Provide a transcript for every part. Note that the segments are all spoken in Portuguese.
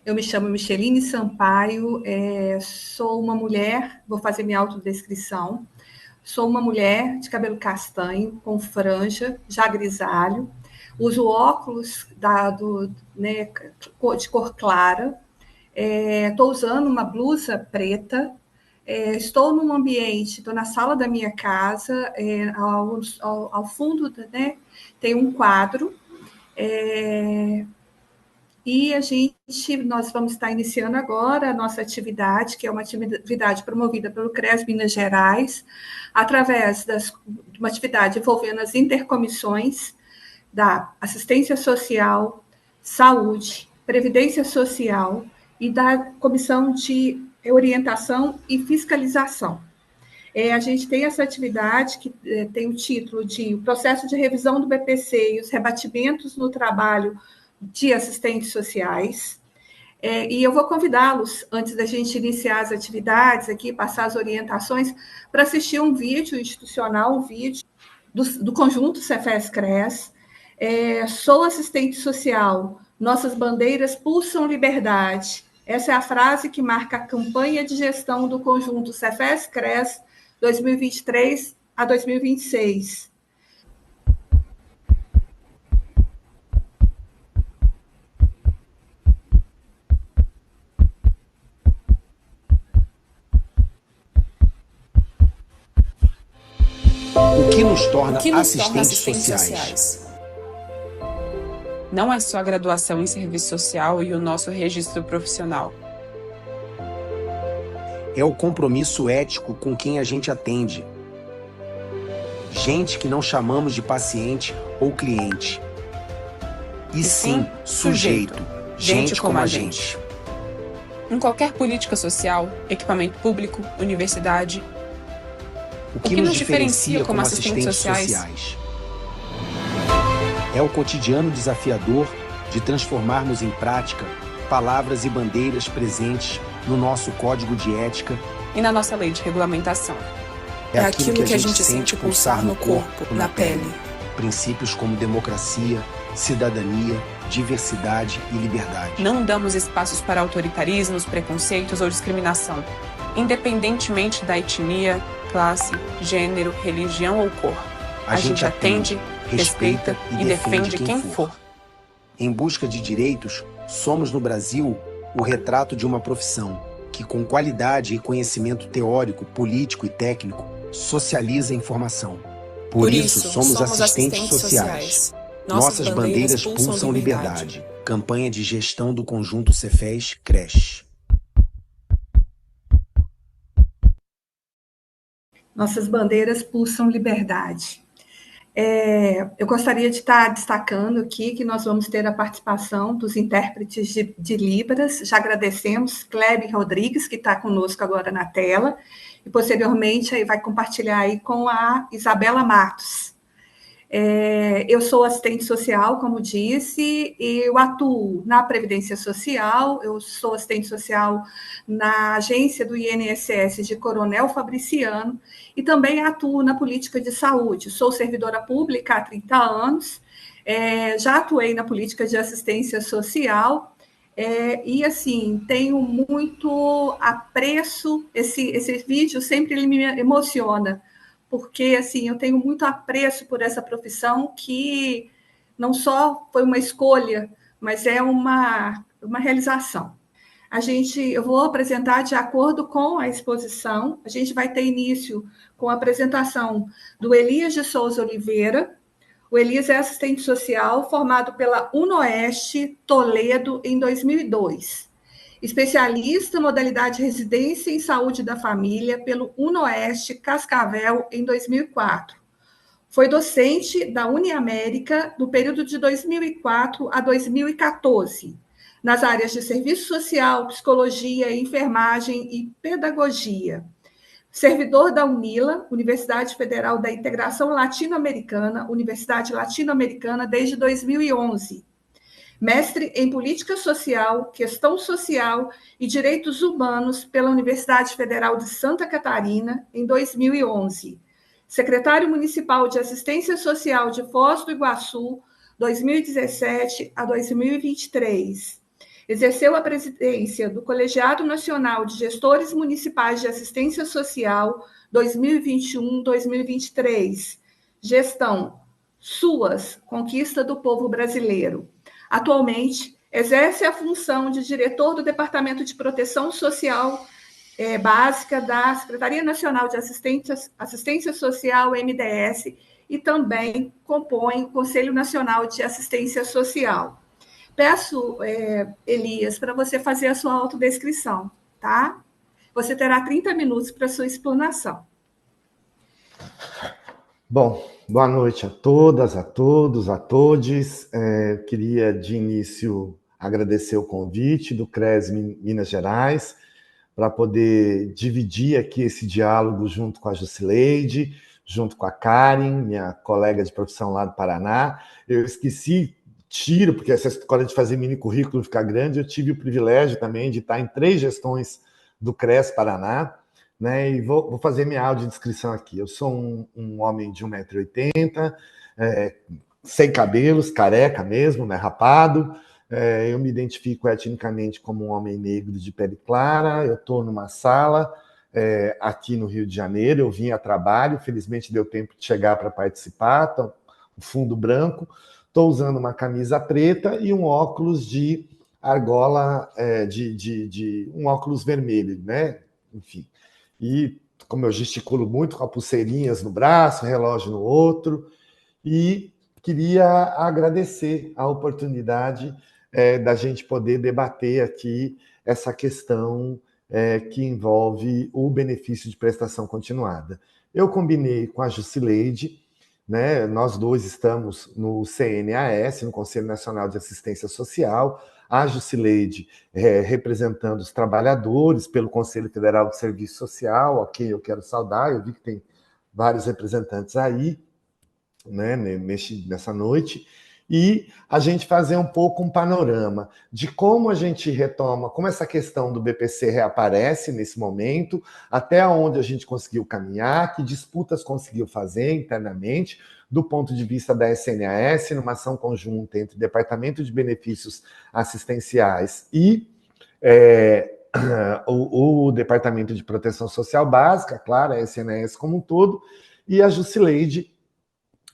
Eu me chamo Micheline Sampaio, sou uma mulher, vou fazer minha autodescrição. Sou uma mulher de cabelo castanho, com franja, já grisalho. Uso óculos né, de cor clara. Estou usando uma blusa preta. Estou num ambiente, estou na sala da minha casa. Ao fundo, né, tem um quadro. E nós vamos estar iniciando agora a nossa atividade, que é uma atividade promovida pelo CRES Minas Gerais, através de uma atividade envolvendo as intercomissões da assistência social, saúde, previdência social e da comissão de orientação e fiscalização. A gente tem essa atividade que tem o título de Processo de Revisão do BPC e os Rebatimentos no Trabalho de Assistentes Sociais. E eu vou convidá-los, antes da gente iniciar as atividades aqui, passar as orientações, para assistir um vídeo institucional, um vídeo do conjunto Cefes-Cres. Sou assistente social, nossas bandeiras pulsam liberdade. Essa é a frase que marca a campanha de gestão do conjunto Cefes-Cres 2023 a 2026. O que nos torna assistentes sociais? Não é só a graduação em serviço social e o nosso registro profissional. É o compromisso ético com quem a gente atende. Gente que não chamamos de paciente ou cliente. E sim, sujeito. Gente como a gente. Em qualquer política social, equipamento público, universidade, o que nos diferencia como assistentes sociais? É o cotidiano desafiador de transformarmos em prática palavras e bandeiras presentes no nosso código de ética e na nossa lei de regulamentação. É aquilo que a gente sente pulsar no corpo, na pele. Princípios como democracia, cidadania, diversidade e liberdade. Não damos espaços para autoritarismos, preconceitos ou discriminação, independentemente da etnia, classe, gênero, religião ou cor. A gente atende, respeita e defende quem for. Em busca de direitos, somos no Brasil o retrato de uma profissão que, com qualidade e conhecimento teórico, político e técnico, socializa a informação. Por isso, somos assistentes sociais. Nossas bandeiras pulsam liberdade. Campanha de gestão do conjunto Cefes-Cres. Nossas bandeiras pulsam liberdade. Eu gostaria de estar destacando aqui que nós vamos ter a participação dos intérpretes de Libras. Já agradecemos Clebe Rodrigues, que está conosco agora na tela, e posteriormente aí vai compartilhar aí com a Isabela Matos. Eu sou assistente social, como disse, e eu atuo na Previdência Social, eu sou assistente social na agência do INSS de Coronel Fabriciano, e também atuo na política de saúde. Sou servidora pública há 30 anos, já atuei na política de assistência social, e, assim, tenho muito apreço, esse vídeo sempre ele me emociona, porque, assim, eu tenho muito apreço por essa profissão que não só foi uma escolha, mas é uma realização. Eu vou apresentar de acordo com a exposição. A gente vai ter início com a apresentação do Elias de Souza Oliveira. O Elias é assistente social formado pela UNOeste Toledo em 2002. Especialista em modalidade residência em saúde da família pelo UNOeste Cascavel em 2004. Foi docente da Uniamérica no período de 2004 a 2014, nas áreas de serviço social, psicologia, enfermagem e pedagogia. Servidor da UNILA, Universidade Federal da Integração Latino-Americana, Universidade Latino-Americana, desde 2011. Mestre em Política Social, Questão Social e Direitos Humanos pela Universidade Federal de Santa Catarina, em 2011. Secretário Municipal de Assistência Social de Foz do Iguaçu, 2017 a 2023. Exerceu a presidência do Colegiado Nacional de Gestores Municipais de Assistência Social 2021-2023. Gestão SUAS, Conquista do Povo Brasileiro. Atualmente, exerce a função de diretor do Departamento de Proteção Social Básica da Secretaria Nacional de Assistência Social, MDS, e também compõe o Conselho Nacional de Assistência Social. Peço, Elias, para você fazer a sua autodescrição, tá? Você terá 30 minutos para a sua explanação. Bom, boa noite a todas, a todos, a todes. Queria, de início, agradecer o convite do CRES Minas Gerais para poder dividir aqui esse diálogo junto com a Jusileide, junto com a Karen, minha colega de profissão lá do Paraná. Eu esqueci, porque essa história de fazer mini currículo ficar grande, eu tive o privilégio também de estar em 3 gestões do CRES Paraná, né? E vou fazer minha audiodescrição aqui. Eu sou um homem de 1,80 m, sem cabelos, careca mesmo, né, rapado. Eu me identifico etnicamente como um homem negro de pele clara. Eu estou numa sala aqui no Rio de Janeiro. Eu vim a trabalho, felizmente deu tempo de chegar para participar. Então, o fundo branco. Estou usando uma camisa preta e um óculos de argola, um óculos vermelho, né? Enfim. E como eu gesticulo muito, com pulseirinhas no braço, relógio no outro, e queria agradecer a oportunidade da gente poder debater aqui essa questão que envolve o benefício de prestação continuada. Eu combinei com a Jusileide, né? Nós dois estamos no CNAS, no Conselho Nacional de Assistência Social, a Jusileide representando os trabalhadores pelo Conselho Federal de Serviço Social, a quem eu quero saudar. Eu vi que tem vários representantes aí, né, nessa noite, e a gente fazer um pouco um panorama de como a gente retoma, como essa questão do BPC reaparece nesse momento, até onde a gente conseguiu caminhar, que disputas conseguiu fazer internamente, do ponto de vista da SNAS, numa ação conjunta entre o Departamento de Benefícios Assistenciais e o Departamento de Proteção Social Básica, claro, a SNAS como um todo, e a Jusileide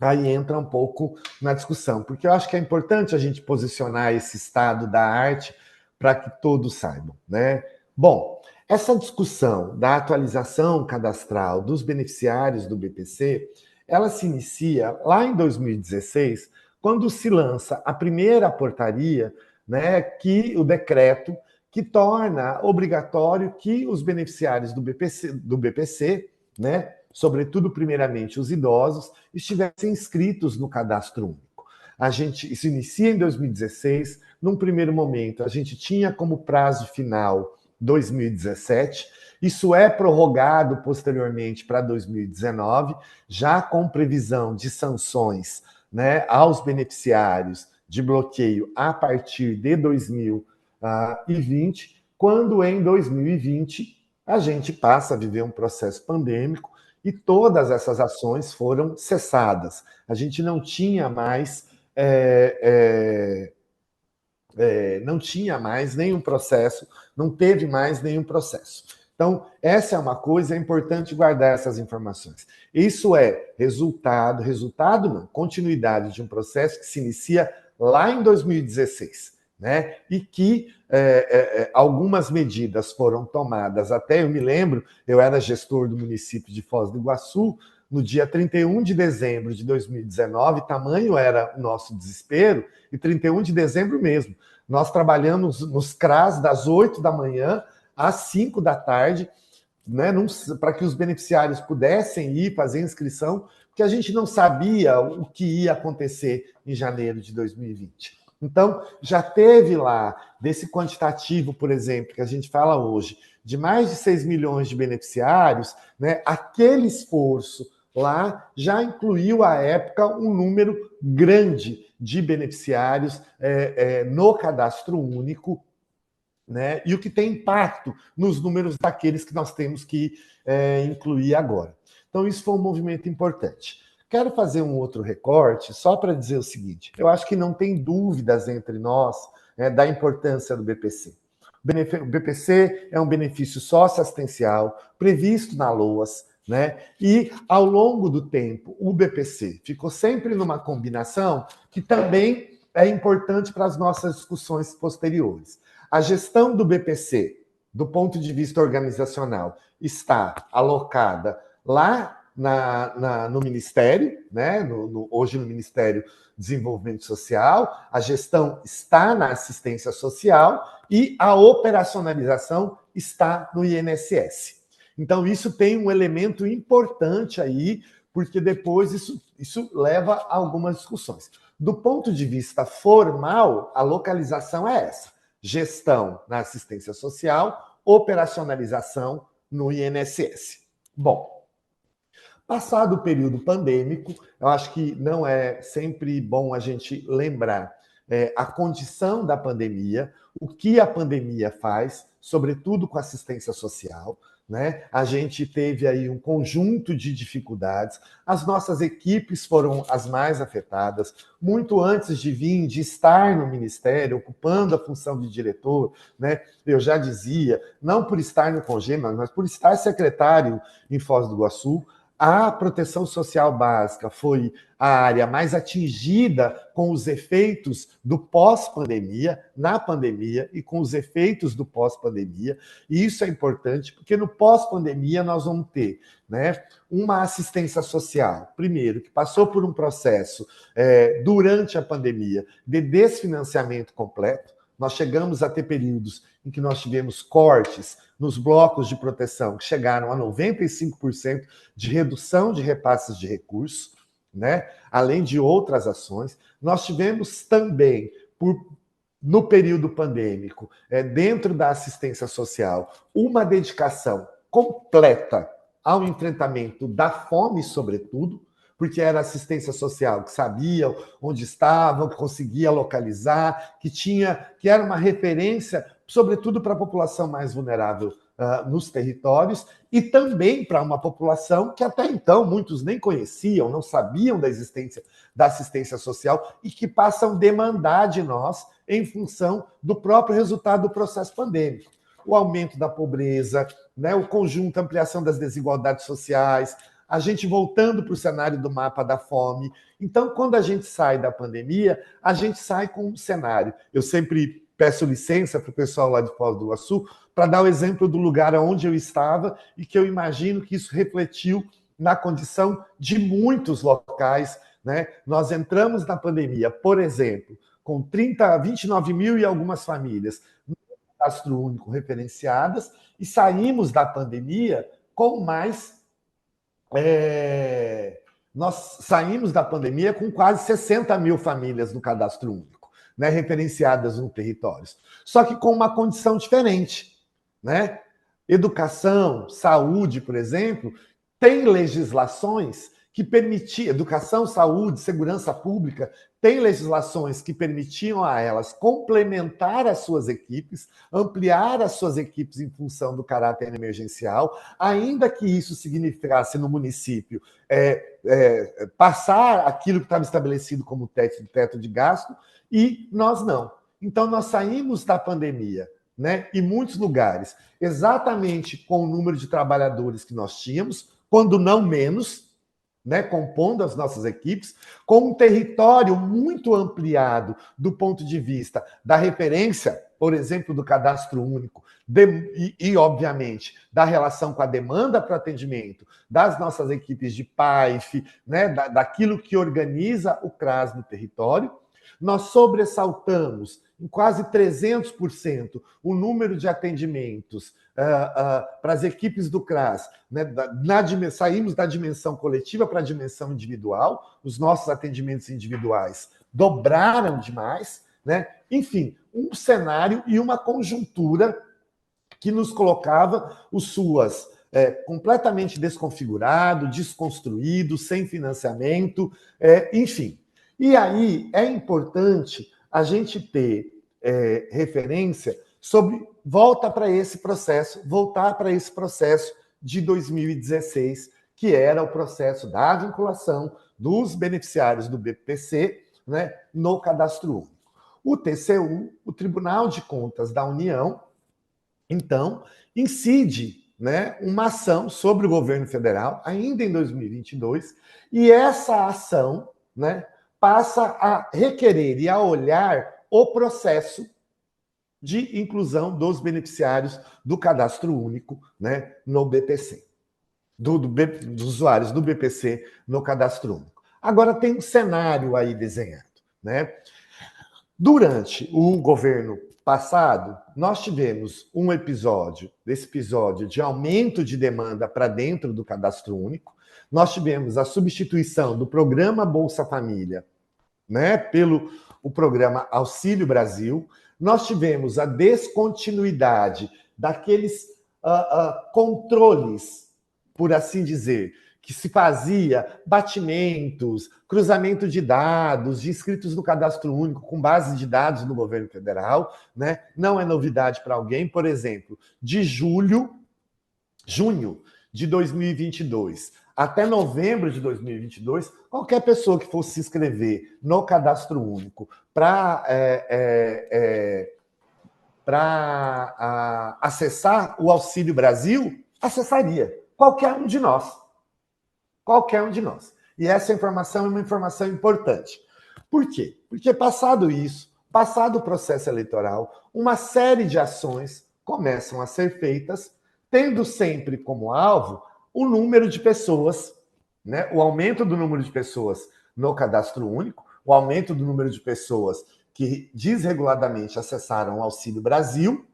aí entra um pouco na discussão, porque eu acho que é importante a gente posicionar esse estado da arte para que todos saibam, né? Bom, essa discussão da atualização cadastral dos beneficiários do BPC, ela se inicia lá em 2016, quando se lança a primeira portaria, né, o decreto que torna obrigatório que os beneficiários do BPC, né, sobretudo, primeiramente, os idosos, estivessem inscritos no cadastro único. Isso inicia em 2016. Num primeiro momento, a gente tinha como prazo final 2017. Isso é prorrogado posteriormente para 2019, já com previsão de sanções, né, aos beneficiários de bloqueio a partir de 2020, quando em 2020 a gente passa a viver um processo pandêmico e todas essas ações foram cessadas. A gente não tinha mais nenhum processo, não teve mais nenhum processo. Então, essa é uma coisa, é importante guardar essas informações. Isso é resultado não, continuidade de um processo que se inicia lá em 2016, né? E que algumas medidas foram tomadas. Até eu me lembro, eu era gestor do município de Foz do Iguaçu, no dia 31 de dezembro de 2019, tamanho era o nosso desespero, e 31 de dezembro mesmo. Nós trabalhamos nos CRAS das 8 da manhã às 5 da tarde, né, para que os beneficiários pudessem ir fazer inscrição, porque a gente não sabia o que ia acontecer em janeiro de 2020. Então, já teve lá, desse quantitativo, por exemplo, que a gente fala hoje, de mais de 6 milhões de beneficiários, né, aquele esforço lá já incluiu, à época, um número grande de beneficiários no cadastro único, né, e o que tem impacto nos números daqueles que nós temos que incluir agora. Então, isso foi um movimento importante. Quero fazer um outro recorte, só para dizer o seguinte: eu acho que não tem dúvidas entre nós, né, da importância do BPC. O BPC é um benefício socioassistencial previsto na LOAS, né? E, ao longo do tempo, o BPC ficou sempre numa combinação que também é importante para as nossas discussões posteriores. A gestão do BPC, do ponto de vista organizacional, está alocada lá no Ministério, né? Hoje no Ministério do Desenvolvimento Social, a gestão está na assistência social e a operacionalização está no INSS. Então, isso tem um elemento importante aí, porque depois isso leva a algumas discussões. Do ponto de vista formal, a localização é essa: gestão na assistência social, operacionalização no INSS. Bom, passado o período pandêmico, eu acho que não é sempre bom a gente lembrar a condição da pandemia, o que a pandemia faz, sobretudo com a assistência social, né? A gente teve aí um conjunto de dificuldades, as nossas equipes foram as mais afetadas, muito antes de estar no Ministério, ocupando a função de diretor, né? Eu já dizia, não por estar no CONGEMA, mas por estar secretário em Foz do Iguaçu, a proteção social básica foi a área mais atingida com os efeitos do pós-pandemia, na pandemia e com os efeitos do pós-pandemia. E isso é importante porque no pós-pandemia nós vamos ter, né, uma assistência social, primeiro, que passou por um processo durante a pandemia de desfinanciamento completo. Nós chegamos a ter períodos em que nós tivemos cortes nos blocos de proteção que chegaram a 95% de redução de repasses de recursos, né? Além de outras ações. Nós tivemos também, no período pandêmico, dentro da assistência social, uma dedicação completa ao enfrentamento da fome, sobretudo, porque era assistência social que sabia onde estavam, que conseguia localizar, que era uma referência, sobretudo para a população mais vulnerável nos territórios, e também para uma população que até então muitos nem conheciam, não sabiam da existência da assistência social e que passam a demandar de nós em função do próprio resultado do processo pandêmico. O aumento da pobreza, né, o conjunto, a ampliação das desigualdades sociais, a gente voltando para o cenário do mapa da fome. Então, quando a gente sai da pandemia, a gente sai com um cenário. Eu sempre peço licença para o pessoal lá de Foz do Iguaçu para dar o exemplo do lugar onde eu estava e que eu imagino que isso refletiu na condição de muitos locais, né? Nós entramos na pandemia, por exemplo, com 29 mil e algumas famílias no cadastro único referenciadas e saímos da pandemia com mais... Nós saímos da pandemia com quase 60 mil famílias no cadastro único, né, referenciadas no território. Só que com uma condição diferente, né? Educação, saúde, por exemplo, tem legislações que permitiam, educação, saúde, segurança pública, tem legislações que permitiam a elas complementar as suas equipes, ampliar as suas equipes em função do caráter emergencial, ainda que isso significasse no município passar aquilo que estava estabelecido como teto de gasto, e nós não. Então, nós saímos da pandemia, né, em muitos lugares, exatamente com o número de trabalhadores que nós tínhamos, quando não menos, né, compondo as nossas equipes, com um território muito ampliado do ponto de vista da referência, por exemplo, do cadastro único, obviamente, da relação com a demanda para atendimento das nossas equipes de PAIF, né, daquilo que organiza o CRAS no território. Nós sobressaltamos em quase 300% o número de atendimentos para as equipes do CRAS, né? Saímos da dimensão coletiva para a dimensão individual, os nossos atendimentos individuais dobraram demais, né? Enfim, um cenário e uma conjuntura que nos colocava o SUAS completamente desconfigurado, desconstruído, sem financiamento, enfim. E aí é importante a gente ter referência sobre voltar para esse processo de 2016, que era o processo da vinculação dos beneficiários do BPC, né, no Cadastro Único. O TCU, o Tribunal de Contas da União, então, incide, né, uma ação sobre o governo federal, ainda em 2022, e essa ação, né, passa a requerer e a olhar o processo de inclusão dos beneficiários do Cadastro Único, né, no BPC, dos usuários do BPC no Cadastro Único. Agora tem um cenário aí desenhado, né? Durante o governo passado, nós tivemos esse episódio de aumento de demanda para dentro do Cadastro Único. Nós tivemos a substituição do programa Bolsa Família, né, pelo o programa Auxílio Brasil. Nós tivemos a descontinuidade daqueles controles, por assim dizer, que se fazia batimentos, cruzamento de dados, de inscritos no Cadastro Único com base de dados do governo federal, né? Não é novidade para alguém. Por exemplo, de junho de 2022 até novembro de 2022, qualquer pessoa que fosse se inscrever no Cadastro Único para acessar o Auxílio Brasil, acessaria. Qualquer um de nós. Qualquer um de nós. E essa informação é uma informação importante. Por quê? Porque passado isso, passado o processo eleitoral, uma série de ações começam a ser feitas, tendo sempre como alvo o número de pessoas, né? O aumento do número de pessoas no Cadastro Único, o aumento do número de pessoas que desreguladamente acessaram o Auxílio Brasil,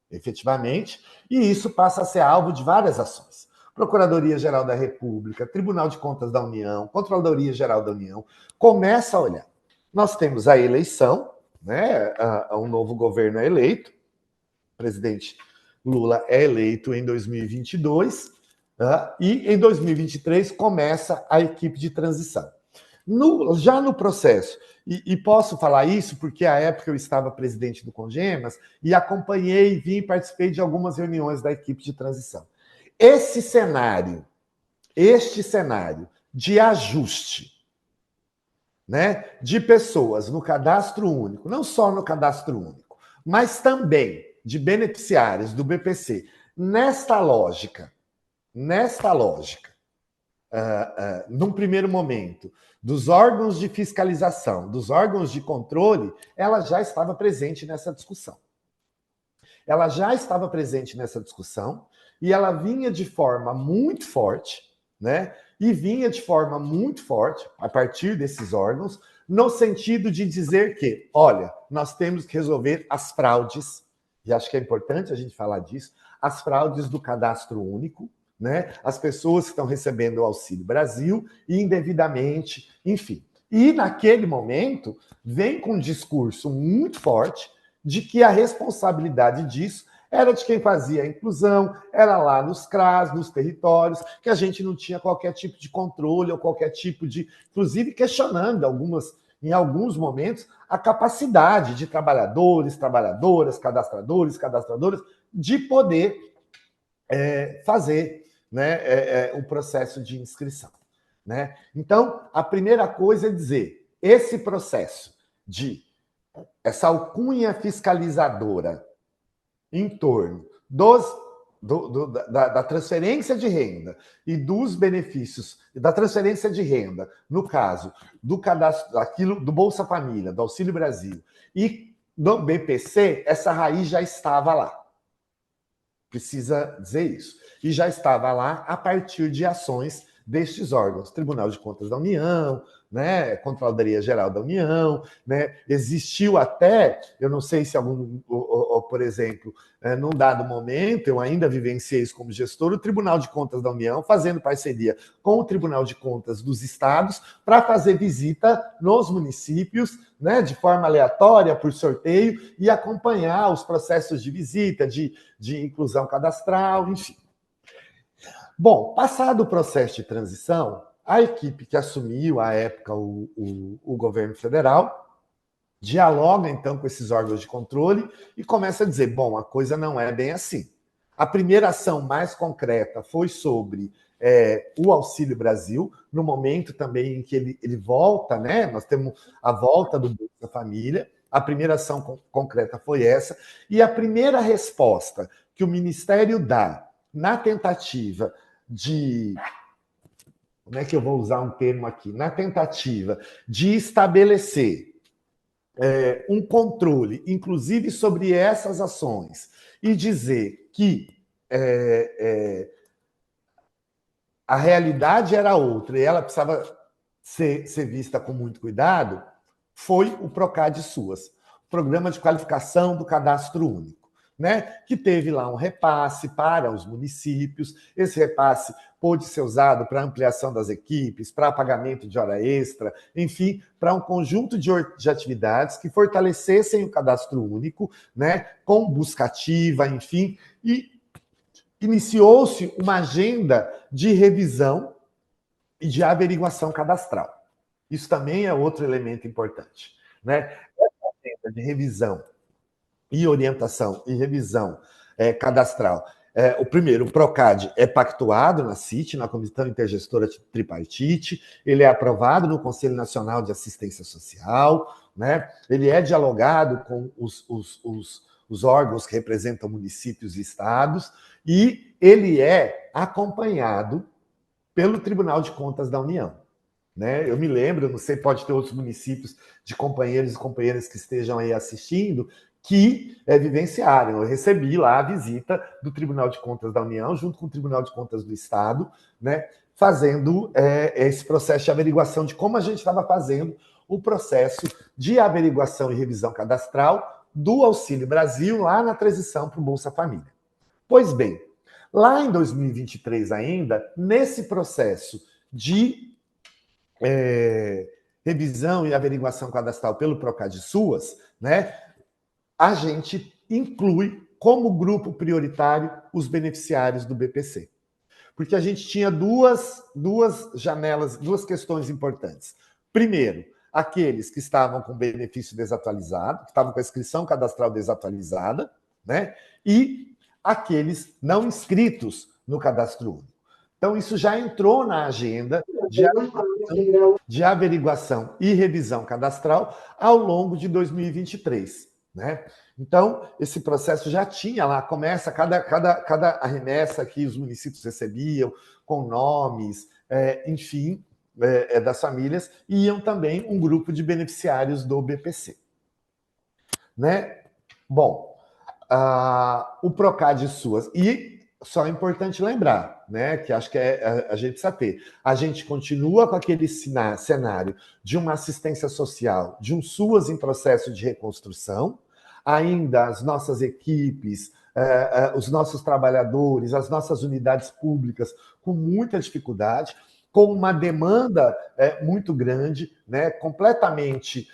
efetivamente, e isso passa a ser alvo de várias ações. Procuradoria-Geral da República, Tribunal de Contas da União, Controladoria-Geral da União, começa a olhar. Nós temos a eleição, né? Um novo governo é eleito, o presidente Lula é eleito em 2022, e em 2023 começa a equipe de transição. Já no processo, e posso falar isso porque à época eu estava presidente do Congemas e acompanhei, vim e participei de algumas reuniões da equipe de transição. Este cenário de ajuste, né, de pessoas no Cadastro Único, não só no Cadastro Único, mas também de beneficiários do BPC, nesta lógica, num primeiro momento, dos órgãos de fiscalização, dos órgãos de controle, ela já estava presente nessa discussão. E ela vinha de forma muito forte, né? E vinha de forma muito forte, a partir desses órgãos, no sentido de dizer que, olha, nós temos que resolver as fraudes, e acho que é importante a gente falar disso, as fraudes do Cadastro Único, né? As pessoas que estão recebendo o Auxílio Brasil e indevidamente, enfim. E naquele momento, vem com um discurso muito forte de que a responsabilidade disso era de quem fazia a inclusão, era lá nos CRAS, nos territórios, que a gente não tinha qualquer tipo de controle ou qualquer tipo de... Inclusive questionando em alguns momentos, a capacidade de trabalhadores, trabalhadoras, cadastradoras, de poder fazer, né, o processo de inscrição, né? Então, a primeira coisa é dizer, esse processo essa alcunha fiscalizadora em torno da transferência de renda e dos benefícios da transferência de renda, no caso do cadastro, do Bolsa Família, do Auxílio Brasil e do BPC, essa raiz já estava lá. Precisa dizer isso. E já estava lá a partir de ações destes órgãos, Tribunal de Contas da União, né, Controladoria-Geral da União, né, existiu até, eu não sei se por exemplo, num dado momento, eu ainda vivenciei isso como gestor, o Tribunal de Contas da União fazendo parceria com o Tribunal de Contas dos Estados para fazer visita nos municípios, né, de forma aleatória, por sorteio, e acompanhar os processos de visita, de inclusão cadastral, enfim. Bom, passado o processo de transição, a equipe que assumiu, à época, o governo federal, dialoga, então, com esses órgãos de controle e começa a dizer, bom, a coisa não é bem assim. A primeira ação mais concreta foi sobre o Auxílio Brasil, no momento também em que ele volta, né? Nós temos a volta do Bolsa Família, a primeira ação concreta foi essa, e a primeira resposta que o Ministério dá na tentativa de... Como é que eu vou usar um termo aqui? Na tentativa de estabelecer um controle, inclusive sobre essas ações, e dizer que a realidade era outra e ela precisava ser vista com muito cuidado, foi o PROCAD SUAS, Programa de Qualificação do Cadastro Único, né? Que teve lá um repasse para os municípios. Esse repasse pôde ser usado para ampliação das equipes, para pagamento de hora extra, enfim, para um conjunto de atividades que fortalecessem o cadastro único, né? Com busca ativa, enfim, e iniciou-se uma agenda de revisão e de averiguação cadastral. Isso também é outro elemento importante, né? Essa agenda de revisão e orientação e revisão cadastral. O primeiro, o PROCAD é pactuado na CIT, na Comissão Intergestora Tripartite, ele é aprovado no Conselho Nacional de Assistência Social, né? Ele é dialogado com os órgãos que representam municípios e estados, e ele é acompanhado pelo Tribunal de Contas da União, né? Eu me lembro, não sei, pode ter outros municípios de companheiros e companheiras que estejam aí assistindo, que vivenciaram. Eu recebi lá a visita do Tribunal de Contas da União, junto com o Tribunal de Contas do Estado, né, fazendo esse processo de averiguação de como a gente estava fazendo o processo de averiguação e revisão cadastral do Auxílio Brasil lá na transição para o Bolsa Família. Pois bem, lá em 2023 ainda, nesse processo de revisão e averiguação cadastral pelo PROCAD SUAS, né, a gente inclui como grupo prioritário os beneficiários do BPC. Porque a gente tinha duas janelas, duas questões importantes. Primeiro, aqueles que estavam com benefício desatualizado, que estavam com a inscrição cadastral desatualizada, né? E aqueles não inscritos no cadastro único. Então, isso já entrou na agenda de averiguação e revisão cadastral ao longo de 2023. Né? Então, esse processo já tinha lá, começa cada remessa que os municípios recebiam, com nomes, enfim, das famílias, e iam também um grupo de beneficiários do BPC. Né? Bom, o PROCAD SUAS, e só é importante lembrar, né, que acho que a gente precisa ter, a gente continua com aquele cenário de uma assistência social, de um SUAS em processo de reconstrução, ainda as nossas equipes, os nossos trabalhadores, as nossas unidades públicas com muita dificuldade, com uma demanda muito grande, né, completamente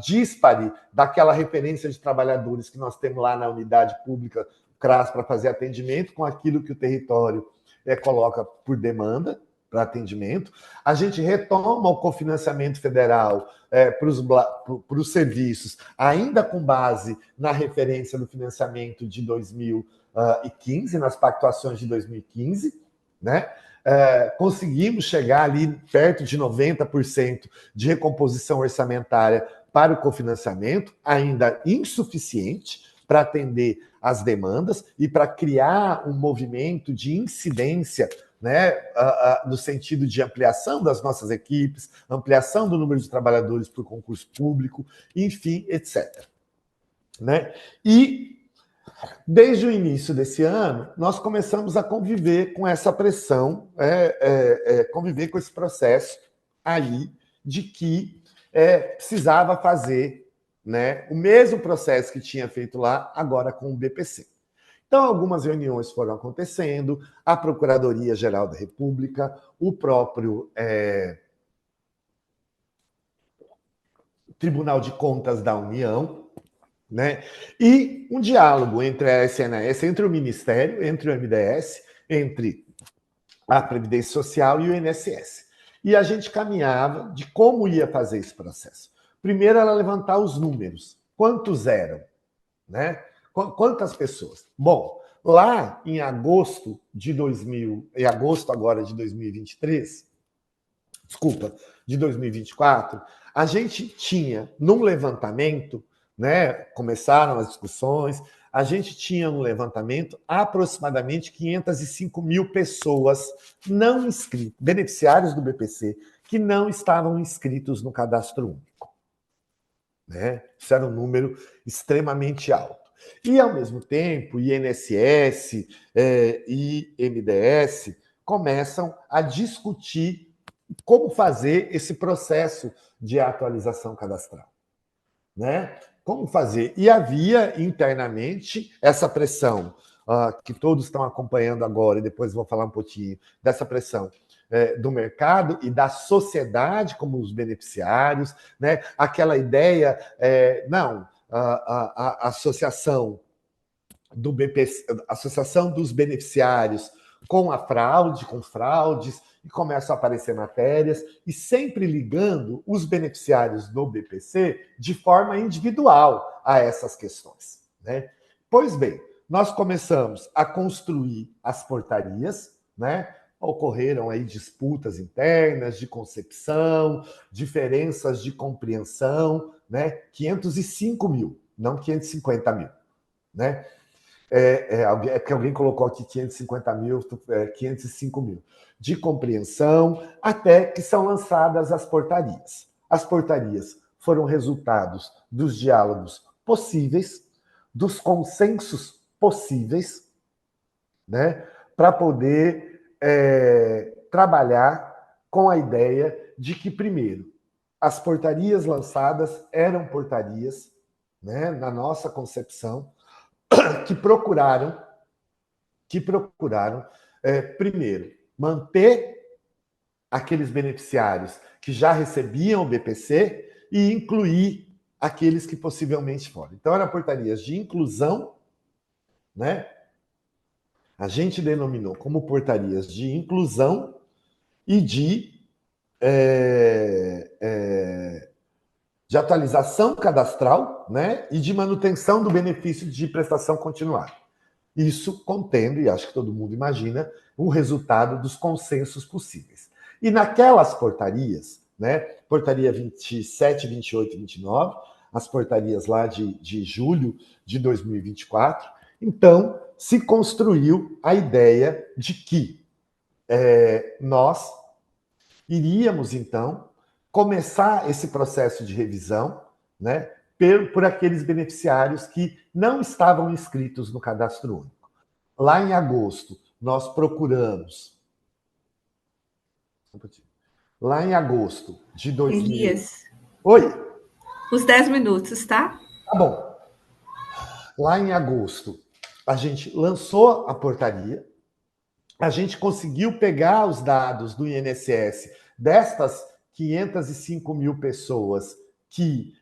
díspare daquela referência de trabalhadores que nós temos lá na unidade pública CRAS para fazer atendimento, com aquilo que o território coloca por demanda para atendimento. A gente retoma o cofinanciamento federal para os serviços, ainda com base na referência do financiamento de 2015, nas pactuações de 2015, né? Conseguimos chegar ali perto de 90% de recomposição orçamentária para o cofinanciamento, ainda insuficiente para atender as demandas e para criar um movimento de incidência, né, no sentido de ampliação das nossas equipes, ampliação do número de trabalhadores por concurso público, enfim, etc. Né? E, desde o início desse ano, nós começamos a conviver com essa pressão, conviver com esse processo aí de que precisava fazer, né, o mesmo processo que tinha feito lá, agora com o BPC. Então, algumas reuniões foram acontecendo, a Procuradoria-Geral da República, o próprio Tribunal de Contas da União, né? E um diálogo entre a SNS, entre o Ministério, entre o MDS, entre a Previdência Social e o INSS. E a gente caminhava de como ia fazer esse processo. Primeiro era levantar os números. Quantos eram? Né? Quantas pessoas? Bom, Lá em agosto agora de 2023, desculpa, de 2024, a gente tinha, num levantamento, né, começaram as discussões, a gente tinha no levantamento aproximadamente 505 mil pessoas não inscritas, beneficiários do BPC, que não estavam inscritos no cadastro único. Né? Isso era um número extremamente alto. E, ao mesmo tempo, INSS e MDS começam a discutir como fazer esse processo de atualização cadastral. Né? Como fazer? E havia internamente essa pressão, que todos estão acompanhando agora, e depois vou falar um pouquinho dessa pressão do mercado e da sociedade como os beneficiários, né? Aquela ideia, a associação do BPC, associação dos beneficiários com a fraude, com fraudes, e começam a aparecer matérias, e sempre ligando os beneficiários do BPC de forma individual a essas questões. Né? Pois bem, nós começamos a construir as portarias, né? Ocorreram aí disputas internas de concepção, diferenças de compreensão, né? 505 mil, não 550 mil. Né? Que alguém colocou aqui 550 mil, 505 mil, de compreensão, até que são lançadas as portarias. As portarias foram resultados dos diálogos possíveis, dos consensos possíveis, né, para poder trabalhar com a ideia de que, primeiro, as portarias lançadas eram portarias, né, na nossa concepção, que procuraram primeiro, manter aqueles beneficiários que já recebiam o BPC e incluir aqueles que possivelmente foram. Então, eram portarias de inclusão, né? A gente denominou como portarias de inclusão e de atualização cadastral, né? E de manutenção do benefício de prestação continuada. Isso contendo, e acho que todo mundo imagina, o resultado dos consensos possíveis. E naquelas portarias, né, portaria 27, 28 e 29, as portarias lá de julho de 2024, então se construiu a ideia de que nós iríamos, então, começar esse processo de revisão, né, por aqueles beneficiários que não estavam inscritos no cadastro único. Lá em agosto, nós procuramos... Lá em agosto de 2000... Elias. Oi? Os 10 minutos, tá? Tá bom. Lá em agosto, a gente lançou a portaria, a gente conseguiu pegar os dados do INSS destas 505 mil pessoas que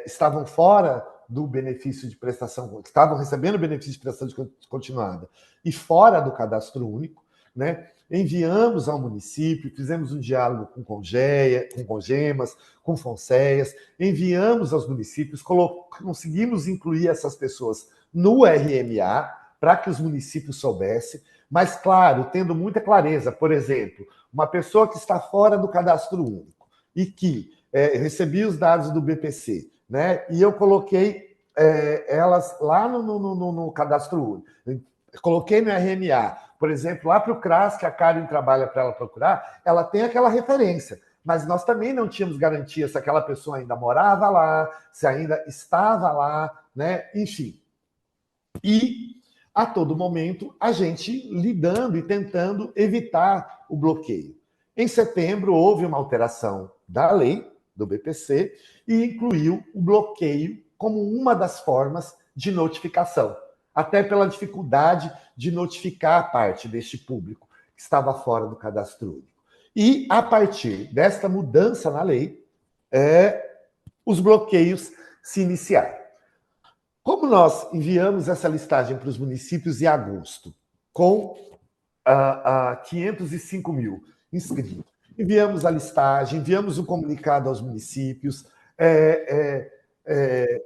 estavam fora do benefício de prestação, que estavam recebendo o benefício de prestação continuada e fora do cadastro único, né? Enviamos ao município, fizemos um diálogo com Congemas, com Fonséias, enviamos aos municípios, conseguimos incluir essas pessoas no RMA para que os municípios soubessem, mas, claro, tendo muita clareza. Por exemplo, uma pessoa que está fora do cadastro único e que recebia os dados do BPC, né? E eu coloquei elas lá no cadastro único, coloquei no RMA, por exemplo, lá para o CRAS, que a Karen trabalha para ela procurar, ela tem aquela referência, mas nós também não tínhamos garantia se aquela pessoa ainda morava lá, se ainda estava lá, né? Enfim. E, a todo momento, a gente lidando e tentando evitar o bloqueio. Em setembro, houve uma alteração da lei do BPC e incluiu o bloqueio como uma das formas de notificação, até pela dificuldade de notificar parte deste público que estava fora do cadastro único. E, a partir desta mudança na lei, os bloqueios se iniciaram. Como nós enviamos essa listagem para os municípios em agosto, com 505 mil inscritos, enviamos a listagem, enviamos um comunicado aos municípios,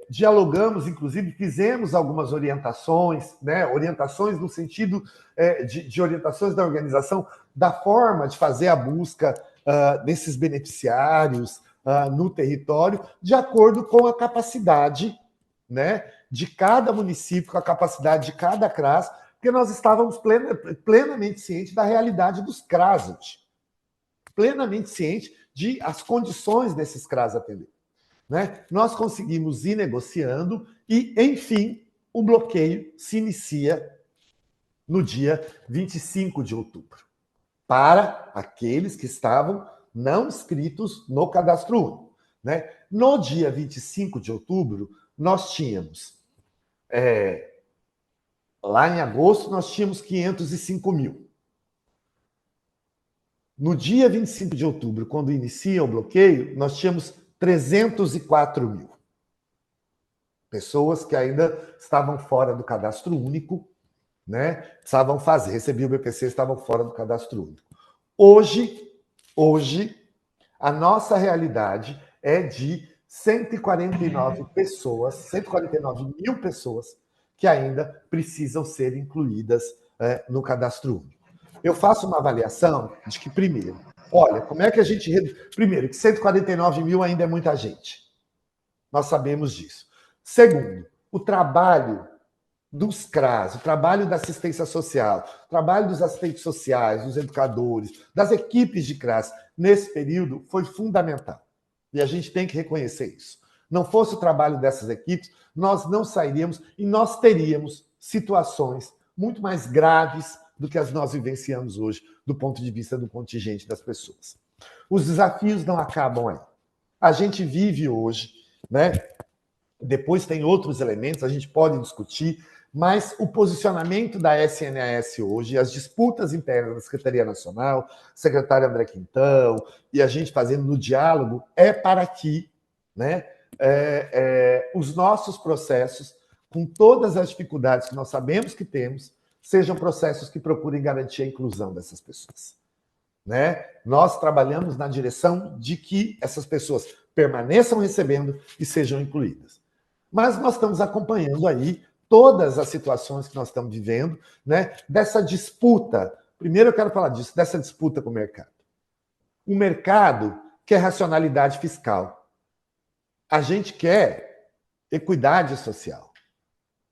dialogamos, inclusive, fizemos algumas orientações, né? Orientações no sentido de orientações da organização, da forma de fazer a busca desses beneficiários no território, de acordo com a capacidade, né, de cada município, com a capacidade de cada CRAS, porque nós estávamos plenamente cientes da realidade dos CRAS hoje, plenamente cientes de as condições desses CRAS atender. Né? Nós conseguimos ir negociando e, enfim, o bloqueio se inicia no dia 25 de outubro, para aqueles que estavam não inscritos no cadastro único. Né? No dia 25 de outubro, nós tínhamos, lá em agosto, nós tínhamos 505 mil. No dia 25 de outubro, quando inicia o bloqueio, nós tínhamos 304 mil. Pessoas que ainda estavam fora do cadastro único, né? Precisavam fazer, recebiam o BPC, estavam fora do cadastro único. Hoje, a nossa realidade é de 149 pessoas, 149 mil pessoas que ainda precisam ser incluídas no cadastro único. Eu faço uma avaliação de que, primeiro, olha, como é que a gente... Primeiro, que 149 mil ainda é muita gente. Nós sabemos disso. Segundo, o trabalho dos CRAS, o trabalho da assistência social, o trabalho dos assistentes sociais, dos educadores, das equipes de CRAS, nesse período, foi fundamental. E a gente tem que reconhecer isso. Não fosse o trabalho dessas equipes, nós não sairíamos e nós teríamos situações muito mais graves do que as nós vivenciamos hoje, do ponto de vista do contingente das pessoas. Os desafios não acabam aí. A gente vive hoje, né? Depois tem outros elementos, a gente pode discutir, mas o posicionamento da SNAS hoje, as disputas internas da Secretaria Nacional, secretário André Quintão, e a gente fazendo no diálogo, é para que, né, os nossos processos, com todas as dificuldades que nós sabemos que temos, sejam processos que procurem garantir a inclusão dessas pessoas. Né? Nós trabalhamos na direção de que essas pessoas permaneçam recebendo e sejam incluídas. Mas nós estamos acompanhando aí todas as situações que nós estamos vivendo, né? Dessa disputa. Primeiro eu quero falar disso, dessa disputa com o mercado. O mercado quer racionalidade fiscal. A gente quer equidade social.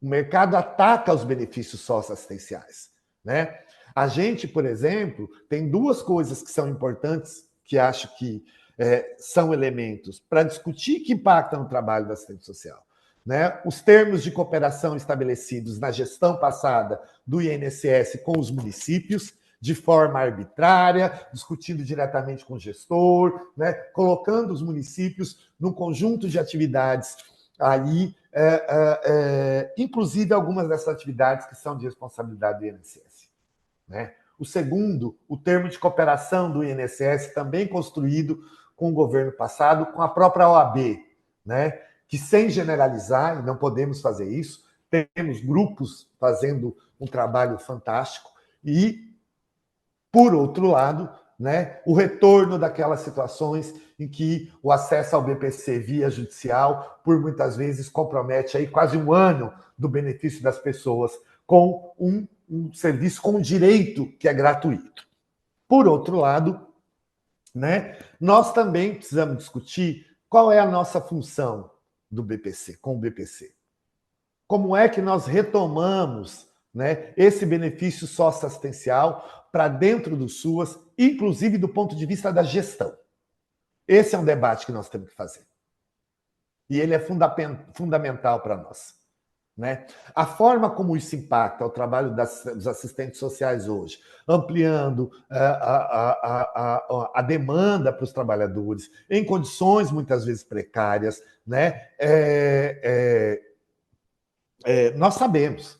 O mercado ataca os benefícios socioassistenciais, né? A gente, por exemplo, tem duas coisas que são importantes, que acho que são elementos para discutir que impactam no trabalho do assistente social. Né? Os termos de cooperação estabelecidos na gestão passada do INSS com os municípios, de forma arbitrária, discutindo diretamente com o gestor, né? Colocando os municípios num conjunto de atividades aí, inclusive algumas dessas atividades que são de responsabilidade do INSS. Né? O segundo, o termo de cooperação do INSS, também construído com o governo passado, com a própria OAB, né? Que, sem generalizar, e não podemos fazer isso, temos grupos fazendo um trabalho fantástico e, por outro lado, né, o retorno daquelas situações em que o acesso ao BPC via judicial, por muitas vezes, compromete aí quase um ano do benefício das pessoas com um serviço, com um direito que é gratuito. Por outro lado, né, nós também precisamos discutir qual é a nossa função do BPC, com o BPC. Como é que nós retomamos, né, esse benefício socioassistencial para dentro do SUAS, inclusive do ponto de vista da gestão? Esse é um debate que nós temos que fazer. E ele é fundamental para nós. Né? A forma como isso impacta o trabalho dos assistentes sociais hoje, ampliando a demanda para os trabalhadores, em condições muitas vezes precárias, né? Nós sabemos.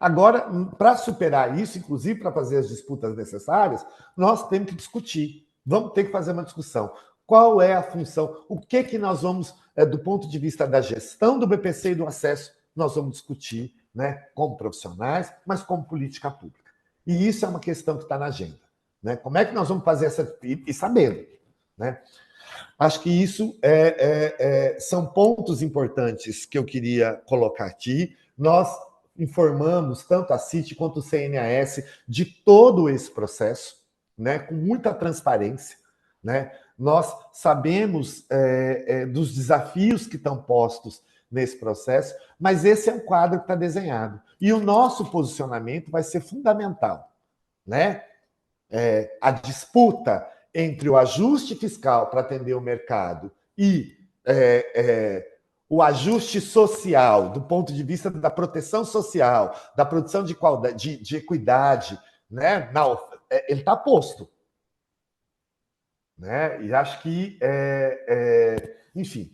Agora, para superar isso, inclusive para fazer as disputas necessárias, nós temos que discutir. Vamos ter que fazer uma discussão. Qual é a função? O que nós vamos, do ponto de vista da gestão do BPC e do acesso, nós vamos discutir, né, como profissionais, mas como política pública. E isso é uma questão que está na agenda. Né? Como é que nós vamos fazer essa... E sabendo. Né? Acho que isso são pontos importantes que eu queria colocar aqui. Nós informamos tanto a CIT quanto o CNAS de todo esse processo, né, com muita transparência, né? Nós sabemos dos desafios que estão postos nesse processo, mas esse é um quadro que está desenhado. E o nosso posicionamento vai ser fundamental, né? A disputa entre o ajuste fiscal para atender o mercado e o ajuste social, do ponto de vista da proteção social, da produção de equidade, né? Ele está posto. Né? E acho que, enfim,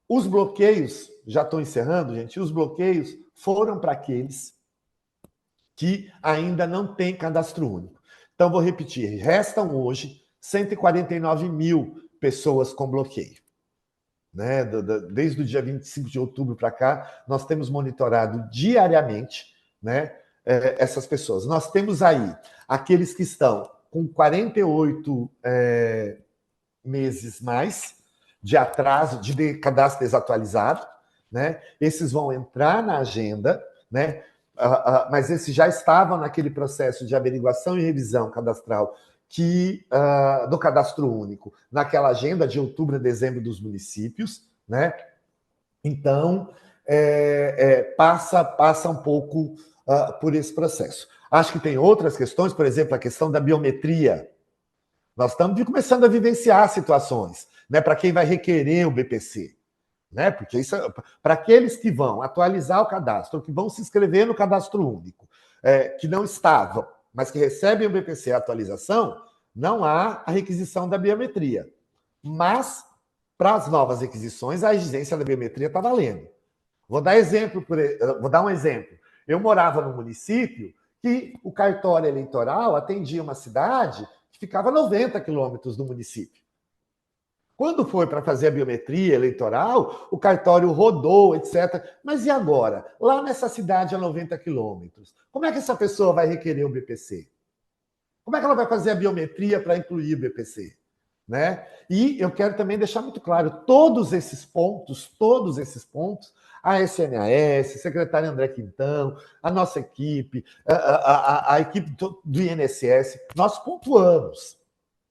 os bloqueios, já estou encerrando, gente, os bloqueios foram para aqueles que ainda não têm cadastro único. Então, vou repetir, restam hoje 149 mil pessoas com bloqueio. Né? Desde o dia 25 de outubro para cá, nós temos monitorado diariamente, né, essas pessoas. Nós temos aí aqueles que estão com 48 meses mais de atraso, de cadastro desatualizado, né? Esses vão entrar na agenda, né? Mas esses já estavam naquele processo de averiguação e revisão cadastral do cadastro único, naquela agenda de outubro a dezembro dos municípios, né? Então, passa um pouco por esse processo. Acho que tem outras questões, por exemplo, a questão da biometria. Nós estamos começando a vivenciar situações, né, para quem vai requerer o BPC. Né, porque isso para aqueles que vão atualizar o cadastro, que vão se inscrever no cadastro único, que não estavam, mas que recebem o BPC atualização, não há a requisição da biometria. Mas, para as novas requisições, a exigência da biometria está valendo. Vou dar um exemplo. Eu morava num município que o cartório eleitoral atendia uma cidade que ficava a 90 quilômetros do município. Quando foi para fazer a biometria eleitoral, o cartório rodou, etc. Mas e agora? Lá nessa cidade a 90 quilômetros, como é que essa pessoa vai requerer o BPC? Como é que ela vai fazer a biometria para incluir o BPC? Né? E eu quero também deixar muito claro, todos esses pontos, a SNAS, secretário André Quintão, a nossa equipe, a equipe do INSS, nós pontuamos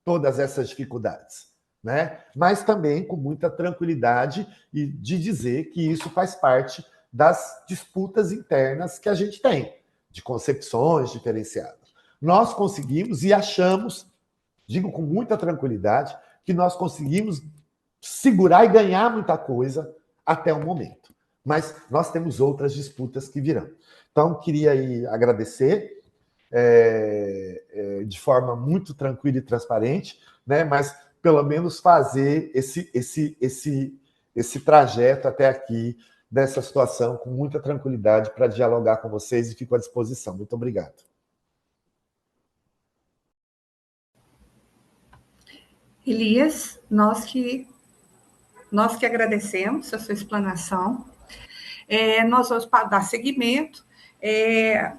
todas essas dificuldades. Né? Mas também com muita tranquilidade e de dizer que isso faz parte das disputas internas que a gente tem, de concepções diferenciadas. Nós conseguimos e achamos, digo com muita tranquilidade, que nós conseguimos segurar e ganhar muita coisa até o momento. Mas nós temos outras disputas que virão. Então, queria aí agradecer de forma muito tranquila e transparente, né? Mas pelo menos fazer esse trajeto até aqui, dessa situação, com muita tranquilidade, para dialogar com vocês e fico à disposição. Muito obrigado. Elias, nós que agradecemos a sua explanação. Nós vamos dar seguimento.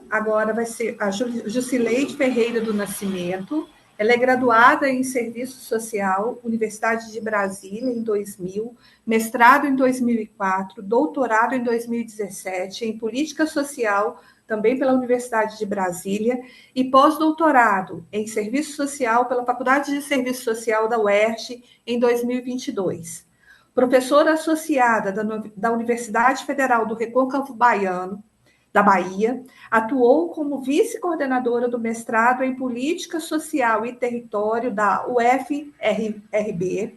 Agora vai ser a Jusileide Ferreira do Nascimento. Ela é graduada em Serviço Social, Universidade de Brasília, em 2000, mestrado em 2004, doutorado em 2017, em Política Social, também pela Universidade de Brasília, e pós-doutorado em Serviço Social pela Faculdade de Serviço Social da UERJ, em 2022. Professora associada da Universidade Federal do Recôncavo Baiano, da Bahia, atuou como vice-coordenadora do mestrado em Política Social e Território da UFRB,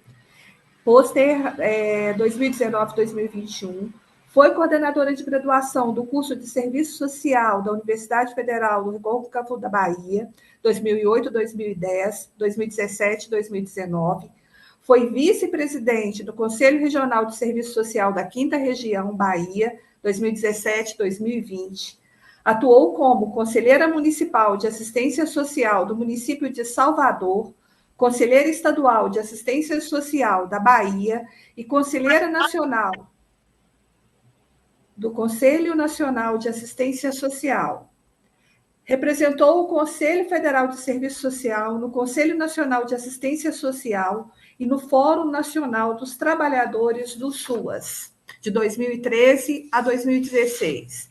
pôster 2019-2021, foi coordenadora de graduação do curso de Serviço Social da Universidade Federal do Recôncavo da Bahia, 2008-2010, 2017-2019, foi vice-presidente do Conselho Regional de Serviço Social da 5ª Região, Bahia, 2017-2020. Atuou como conselheira municipal de assistência social do município de Salvador, conselheira estadual de assistência social da Bahia e conselheira nacional do Conselho Nacional de Assistência Social. Representou o Conselho Federal de Serviço Social, no Conselho Nacional de Assistência Social e no Fórum Nacional dos Trabalhadores do SUAS, de 2013 a 2016.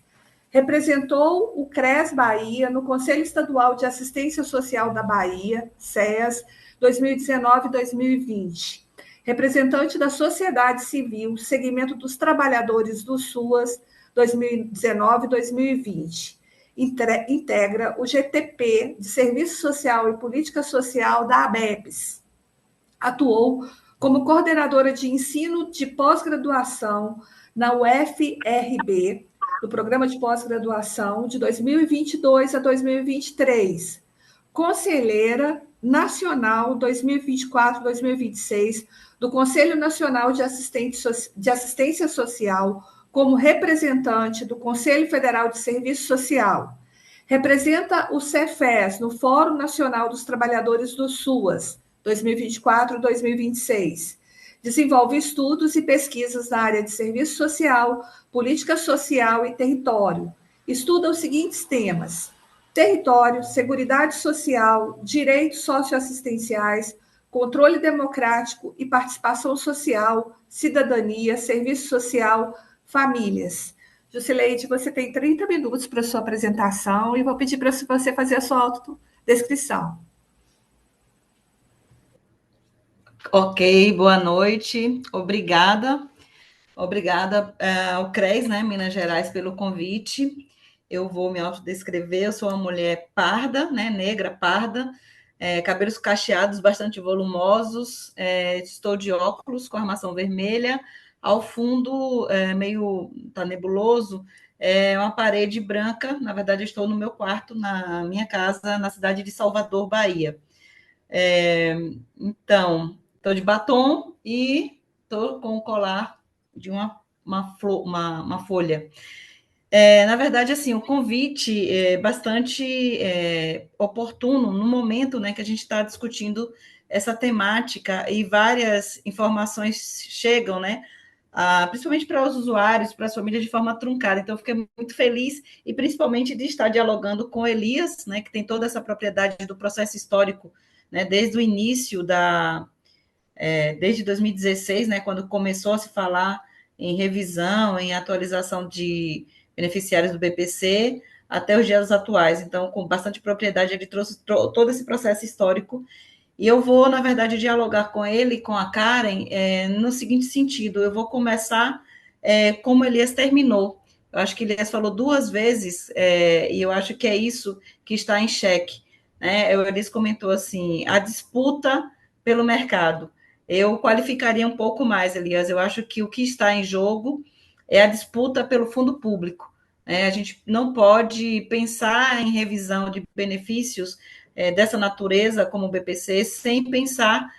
Representou o CRES Bahia no Conselho Estadual de Assistência Social da Bahia, SEAS, 2019 e 2020. Representante da sociedade civil, segmento dos trabalhadores do SUAS, 2019 e 2020. Integra o GTP de Serviço Social e Política Social da ABEPS. Atuou como coordenadora de ensino de pós-graduação na UFRB, do Programa de Pós-Graduação de 2022 a 2023. Conselheira Nacional 2024-2026 do Conselho Nacional de Assistência Social, como representante do Conselho Federal de Serviço Social. Representa o Cefes no Fórum Nacional dos Trabalhadores do SUAS, 2024-2026. Desenvolve estudos e pesquisas na área de serviço social, política social e território. Estuda os seguintes temas: território, seguridade social, direitos socioassistenciais, controle democrático e participação social, cidadania, serviço social, famílias. Jusileide, você tem 30 minutos para a sua apresentação e vou pedir para você fazer a sua autodescrição. Ok, boa noite. Obrigada ao CRES, né, Minas Gerais, pelo convite. Eu vou me autodescrever. Eu sou uma mulher parda, né, negra, parda, cabelos cacheados, bastante volumosos, estou de óculos com armação vermelha. Ao fundo, meio tá nebuloso, uma parede branca. Na verdade, eu estou no meu quarto, na minha casa, na cidade de Salvador, Bahia. Então, estou de batom e estou com o colar de uma folha. Na verdade, assim, o convite é bastante oportuno no momento, né, que a gente está discutindo essa temática e várias informações chegam, né, principalmente para os usuários, para as famílias de forma truncada. Então, eu fiquei muito feliz e principalmente de estar dialogando com Elias, né, que tem toda essa propriedade do processo histórico, né, desde o início desde 2016, né, quando começou a se falar em revisão, em atualização de beneficiários do BPC, até os dias atuais. Então, com bastante propriedade, ele trouxe todo esse processo histórico. E eu vou, na verdade, dialogar com ele, com a Karen, no seguinte sentido: eu vou começar como Elias terminou. Eu acho que Elias falou duas vezes, e eu acho que é isso que está em xeque. Né? Elias comentou assim: a disputa pelo mercado. Eu qualificaria um pouco mais, Elias. Eu acho que o que está em jogo é a disputa pelo fundo público. A gente não pode pensar em revisão de benefícios dessa natureza, como o BPC, sem pensar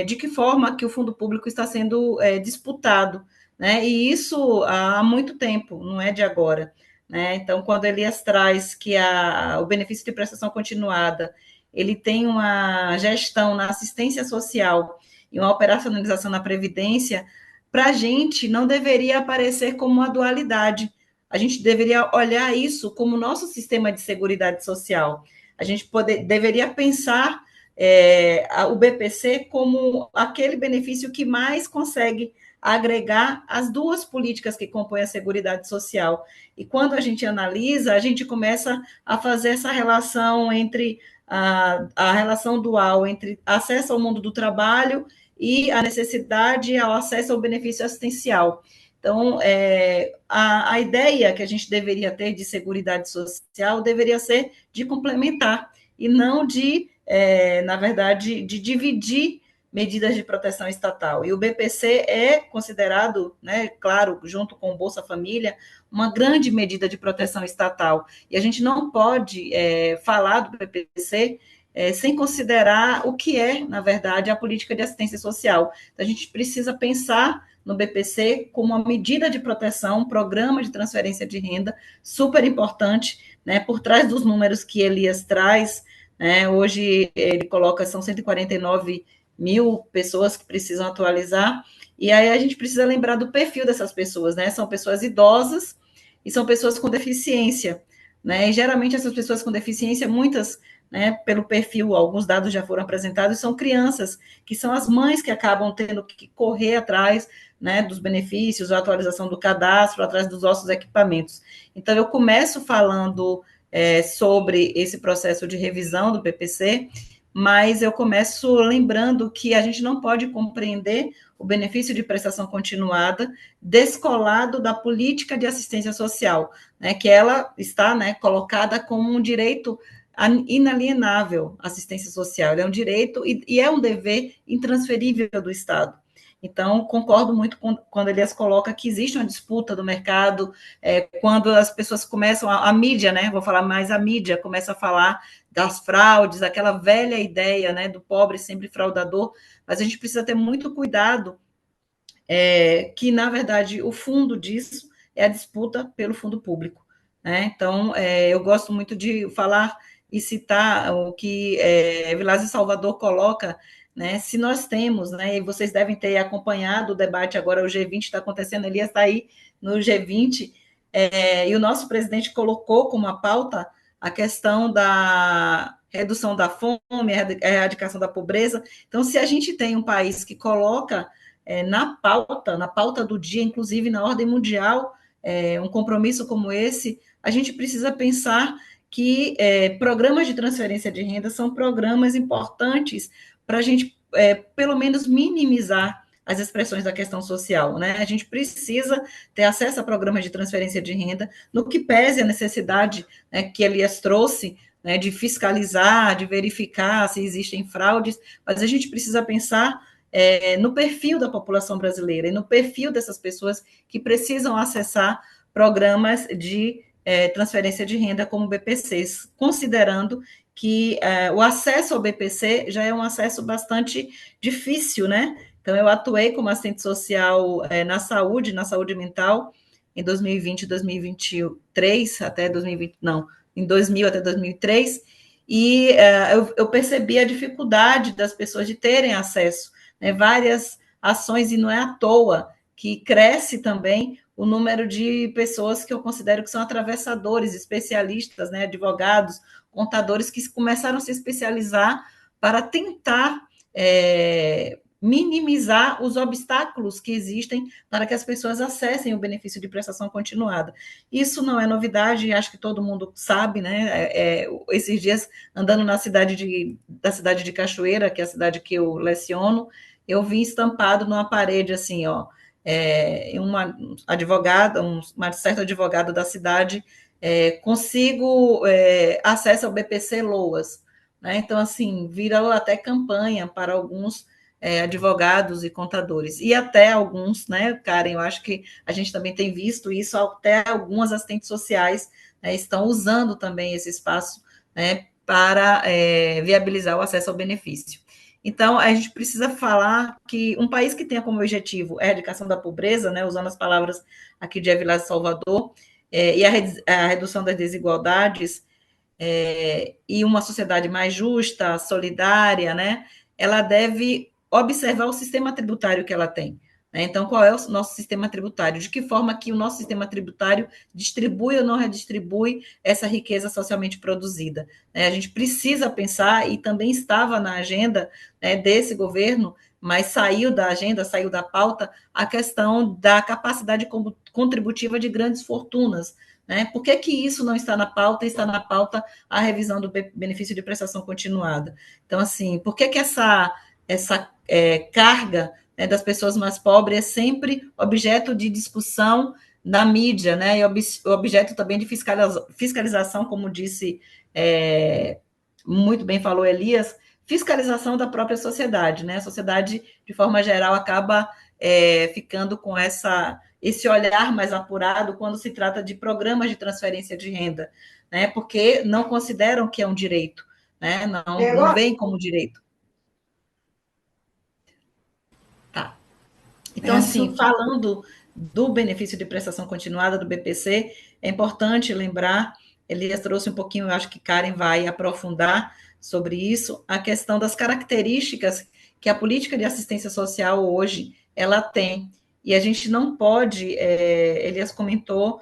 de que forma que o fundo público está sendo disputado. Né? E isso há muito tempo, não é de agora. Né? Então, quando Elias traz que o benefício de prestação continuada ele tem uma gestão na assistência social e uma operacionalização na previdência, para a gente não deveria aparecer como uma dualidade. A gente deveria olhar isso como nosso sistema de seguridade social. A gente deveria pensar o BPC como aquele benefício que mais consegue agregar as duas políticas que compõem a Seguridade Social. E quando a gente analisa, a gente começa a fazer essa relação entre a relação dual entre acesso ao mundo do trabalho e a necessidade ao acesso ao benefício assistencial. Então, a ideia que a gente deveria ter de Seguridade Social deveria ser de complementar e não de, na verdade, de dividir medidas de proteção estatal. E o BPC é considerado, né, claro, junto com o Bolsa Família, uma grande medida de proteção estatal. E a gente não pode falar do BPC sem considerar o que é, na verdade, a política de assistência social. Então, a gente precisa pensar no BPC como uma medida de proteção, um programa de transferência de renda super importante, né, por trás dos números que Elias traz, né, hoje ele coloca, são 149 mil pessoas que precisam atualizar, e aí a gente precisa lembrar do perfil dessas pessoas, né? São pessoas idosas e são pessoas com deficiência, né? E geralmente essas pessoas com deficiência, muitas, né, pelo perfil, alguns dados já foram apresentados, são crianças, que são as mães que acabam tendo que correr atrás, né, dos benefícios, a atualização do cadastro, atrás dos nossos equipamentos. Então, eu começo falando sobre esse processo de revisão do PPC, mas eu começo lembrando que a gente não pode compreender o benefício de prestação continuada descolado da política de assistência social, né, que ela está, né, colocada como um direito inalienável, assistência social, é um direito e é um dever intransferível do Estado. Então, concordo muito quando Elias coloca que existe uma disputa do mercado, quando as pessoas começam, a mídia, né, vou falar mais, a mídia começa a falar das fraudes, aquela velha ideia, né, do pobre sempre fraudador, mas a gente precisa ter muito cuidado, que, na verdade, o fundo disso é a disputa pelo fundo público, né? Então, eu gosto muito de falar e citar o que Vilas Salvador coloca, né? Se nós temos, né, e vocês devem ter acompanhado o debate agora, o G20 está acontecendo, Elias está aí no G20, e o nosso presidente colocou como a pauta a questão da redução da fome, a erradicação da pobreza. Então, se a gente tem um país que coloca na pauta do dia, inclusive na ordem mundial, um compromisso como esse, a gente precisa pensar que programas de transferência de renda são programas importantes para a gente, pelo menos, minimizar as expressões da questão social, né? A gente precisa ter acesso a programas de transferência de renda, no que pese a necessidade, né, que Elias trouxe, né, de fiscalizar, de verificar se existem fraudes, mas a gente precisa pensar no perfil da população brasileira e no perfil dessas pessoas que precisam acessar programas de transferência de renda como BPCs, considerando que o acesso ao BPC já é um acesso bastante difícil, né? Então, eu atuei como assistente social na saúde mental, em 2020 e 2023, até 2020, não, em 2000 até 2003, e eu percebi a dificuldade das pessoas de terem acesso, né, várias ações, e não é à toa que cresce também o número de pessoas que eu considero que são atravessadores, especialistas, né, advogados, contadores, que começaram a se especializar para tentar minimizar os obstáculos que existem para que as pessoas acessem o benefício de prestação continuada. Isso não é novidade, acho que todo mundo sabe, né? Esses dias, andando da cidade de Cachoeira, que é a cidade que eu leciono, eu vi estampado numa parede, assim, ó, uma advogada, uma certa advogada da cidade, consigo acesso ao BPC Loas, né? Então, assim, virou até campanha para alguns advogados e contadores, e até alguns, né, Karen, eu acho que a gente também tem visto isso, até algumas assistentes sociais, né, estão usando também esse espaço, né, para viabilizar o acesso ao benefício. Então, a gente precisa falar que um país que tenha como objetivo a erradicação da pobreza, né, usando as palavras aqui de Vilas Salvador, e a redução das desigualdades, e uma sociedade mais justa, solidária, né, ela deve observar o sistema tributário que ela tem, né? Então, qual é o nosso sistema tributário? De que forma que o nosso sistema tributário distribui ou não redistribui essa riqueza socialmente produzida, né? A gente precisa pensar, e também estava na agenda, né, desse governo, mas saiu da agenda, saiu da pauta, a questão da capacidade contributiva de grandes fortunas, né? Por que isso não está na pauta? Está na pauta a revisão do benefício de prestação continuada. Então, assim, por que essa carga, né, das pessoas mais pobres é sempre objeto de discussão na mídia, né, e objeto também de fiscalização, como disse, muito bem falou Elias, fiscalização da própria sociedade, né? A sociedade, de forma geral, acaba ficando com esse olhar mais apurado quando se trata de programas de transferência de renda, né? Porque não consideram que é um direito, né? Não veem como direito. Tá. Então, assim, falando do benefício de prestação continuada do BPC, é importante lembrar, Elias trouxe um pouquinho, eu acho que Karen vai aprofundar sobre isso, a questão das características que a política de assistência social hoje ela tem. E a gente não pode, Elias comentou,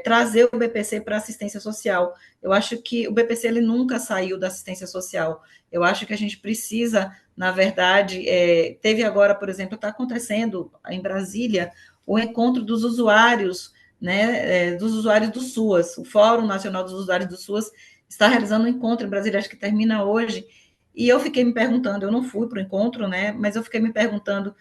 trazer o BPC para assistência social. Eu acho que o BPC ele nunca saiu da assistência social. Eu acho que a gente precisa, na verdade, teve agora, por exemplo, está acontecendo em Brasília o encontro dos usuários, né, dos usuários do SUAS. O Fórum Nacional dos Usuários do SUAS está realizando um encontro em Brasília, acho que termina hoje, e eu fiquei me perguntando, eu não fui para o encontro, né, mas eu fiquei me perguntando,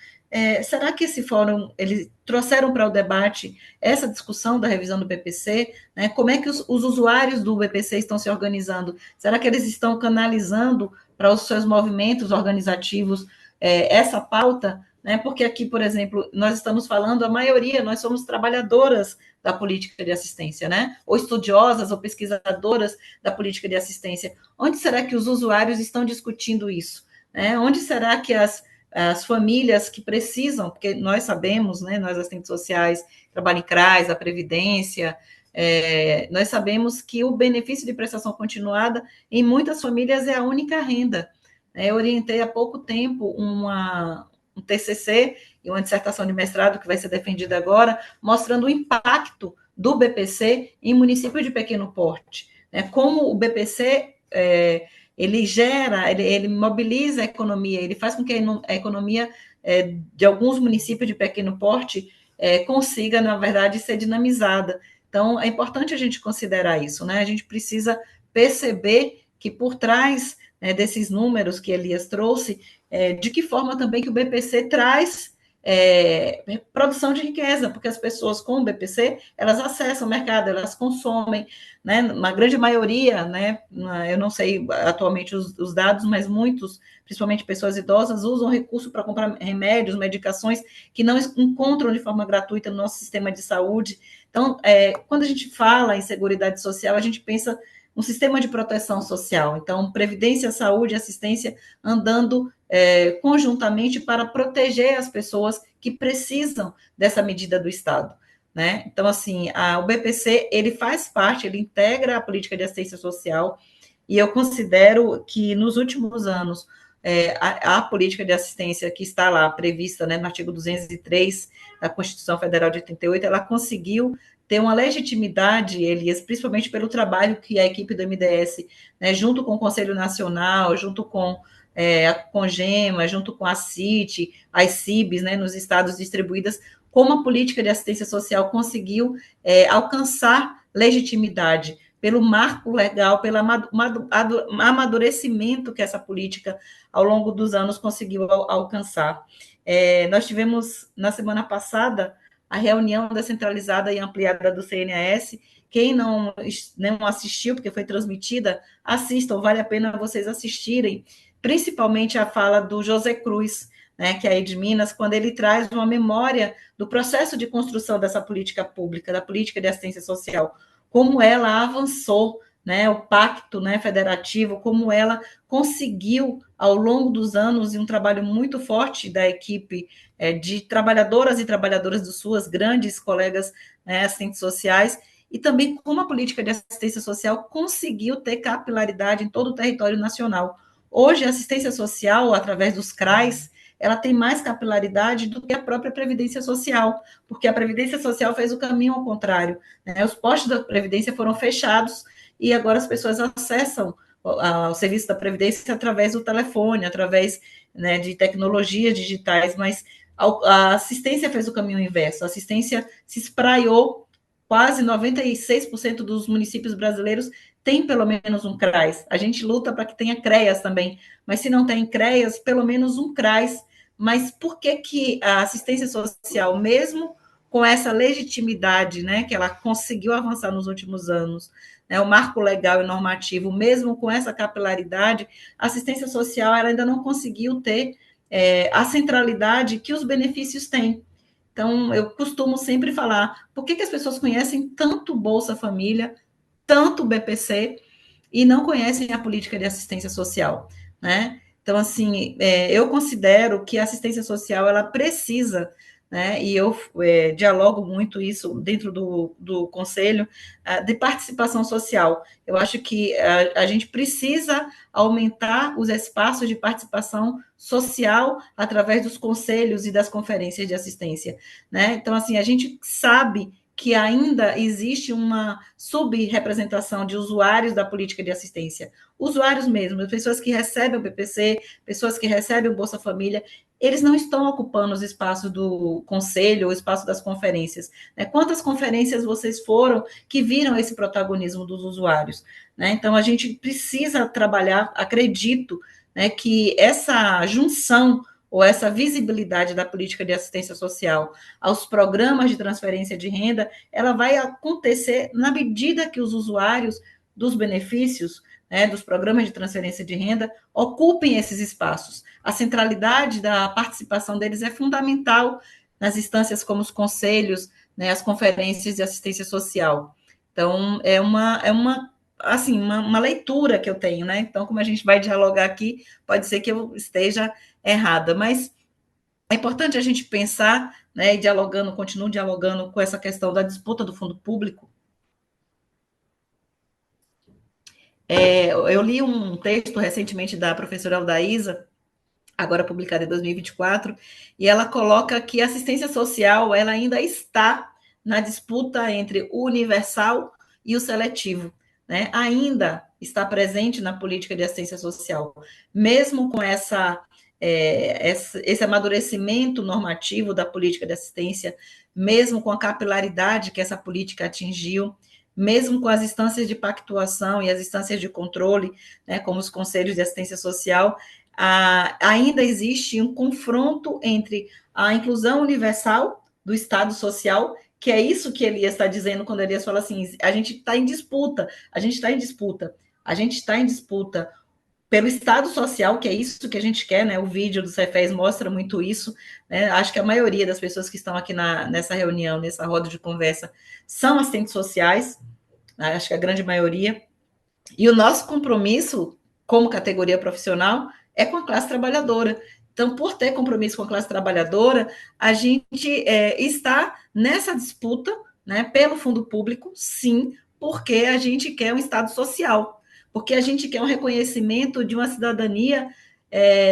será que esse fórum, eles trouxeram para o debate essa discussão da revisão do BPC, né, como é que os usuários do BPC estão se organizando? Será que eles estão canalizando para os seus movimentos organizativos essa pauta? Né, porque aqui, por exemplo, nós estamos falando, a maioria, nós somos trabalhadoras da política de assistência, né? Ou estudiosas ou pesquisadoras da política de assistência. Onde será que os usuários estão discutindo isso? Né? Onde será que as famílias que precisam, porque nós sabemos, né, nós assistentes sociais, trabalho em CRAS, a Previdência, nós sabemos que o benefício de prestação continuada, em muitas famílias, é a única renda. Eu orientei há pouco tempo um TCC e uma dissertação de mestrado que vai ser defendida agora, mostrando o impacto do BPC em município de pequeno porte, né? Como o BPC ele gera, ele mobiliza a economia, ele faz com que a economia de alguns municípios de pequeno porte consiga, na verdade, ser dinamizada. Então, é importante a gente considerar isso, né? A gente precisa perceber que por trás desses números que Elias trouxe, de que forma também que o BPC traz produção de riqueza, porque as pessoas com o BPC, elas acessam o mercado, elas consomem, né, uma grande maioria, né, eu não sei atualmente os dados, mas muitos, principalmente pessoas idosas, usam recurso para comprar remédios, medicações que não encontram de forma gratuita no nosso sistema de saúde. Então, quando a gente fala em seguridade social, a gente pensa um sistema de proteção social. Então, previdência, saúde e assistência andando conjuntamente para proteger as pessoas que precisam dessa medida do Estado. Né? Então, assim, o BPC, ele faz parte, ele integra a política de assistência social, e eu considero que, nos últimos anos, a política de assistência que está lá prevista, né, no artigo 203 da Constituição Federal de 88, ela conseguiu ter uma legitimidade, Elias, principalmente pelo trabalho que a equipe do MDS, né, junto com o Conselho Nacional, junto com a CONGEMA, junto com a CIT, as CIBs, né, nos estados distribuídas, como a política de assistência social conseguiu alcançar legitimidade pelo marco legal, pelo amadurecimento que essa política, ao longo dos anos, conseguiu alcançar. Nós tivemos, na semana passada, a reunião descentralizada e ampliada do CNAS. Quem não assistiu, porque foi transmitida, assistam, vale a pena vocês assistirem, principalmente a fala do José Cruz, né, que é aí de Minas, quando ele traz uma memória do processo de construção dessa política pública, da política de assistência social, como ela avançou, né, o pacto, né, federativo, como ela conseguiu, ao longo dos anos, e um trabalho muito forte da equipe de trabalhadoras e trabalhadores das suas grandes colegas, né, assistentes sociais, e também como a política de assistência social conseguiu ter capilaridade em todo o território nacional. Hoje, a assistência social, através dos CRAs, ela tem mais capilaridade do que a própria Previdência Social, porque a Previdência Social fez o caminho ao contrário, né? Os postos da Previdência foram fechados e agora as pessoas acessam o serviço da Previdência através do telefone, através, né, de tecnologias digitais, mas a assistência fez o caminho inverso, a assistência se espraiou, quase 96% dos municípios brasileiros tem pelo menos um CRAS. A gente luta para que tenha CREAS também, mas se não tem CREAS, pelo menos um CRAS. Mas por que a assistência social, mesmo com essa legitimidade, né, que ela conseguiu avançar nos últimos anos, né, o marco legal e normativo, mesmo com essa capilaridade, a assistência social ela ainda não conseguiu ter a centralidade que os benefícios têm. Então, eu costumo sempre falar, por que as pessoas conhecem tanto Bolsa Família, tanto BPC, e não conhecem a política de assistência social, né? Então, assim, eu considero que a assistência social, ela precisa, né, e eu dialogo muito isso dentro do Conselho, de participação social. Eu acho que a gente precisa aumentar os espaços de participação social através dos conselhos e das conferências de assistência, né? Então, assim, a gente sabe que ainda existe uma subrepresentação de usuários da política de assistência. Usuários mesmo, pessoas que recebem o BPC, pessoas que recebem o Bolsa Família, eles não estão ocupando os espaços do conselho, o espaço das conferências. Né? Quantas conferências vocês foram que viram esse protagonismo dos usuários? Né? Então, a gente precisa trabalhar, acredito, né, que essa junção ou essa visibilidade da política de assistência social aos programas de transferência de renda, ela vai acontecer na medida que os usuários dos benefícios, né, dos programas de transferência de renda, ocupem esses espaços. A centralidade da participação deles é fundamental nas instâncias como os conselhos, né, as conferências de assistência social. Então, é uma leitura que eu tenho, né? Então, como a gente vai dialogar aqui, pode ser que eu esteja errada, mas é importante a gente pensar, né, e continuo dialogando com essa questão da disputa do fundo público. Eu li um texto recentemente da professora Aldaísa, agora publicado em 2024, e ela coloca que a assistência social ela ainda está na disputa entre o universal e o seletivo, né? Ainda está presente na política de assistência social, mesmo com esse amadurecimento normativo da política de assistência, mesmo com a capilaridade que essa política atingiu, mesmo com as instâncias de pactuação e as instâncias de controle, né, como os conselhos de assistência social, ainda existe um confronto entre a inclusão universal do Estado social, que é isso que Elias está dizendo quando Elias fala assim, a gente está em disputa pelo Estado social, que é isso que a gente quer, né? O vídeo do Cefés mostra muito isso, né? Acho que a maioria das pessoas que estão aqui nessa reunião, nessa roda de conversa, são assistentes sociais, né? Acho que a grande maioria. E o nosso compromisso, como categoria profissional, é com a classe trabalhadora. Então, por ter compromisso com a classe trabalhadora, a gente está nessa disputa, né, pelo fundo público, sim, porque a gente quer um Estado social, porque a gente quer um reconhecimento de uma cidadania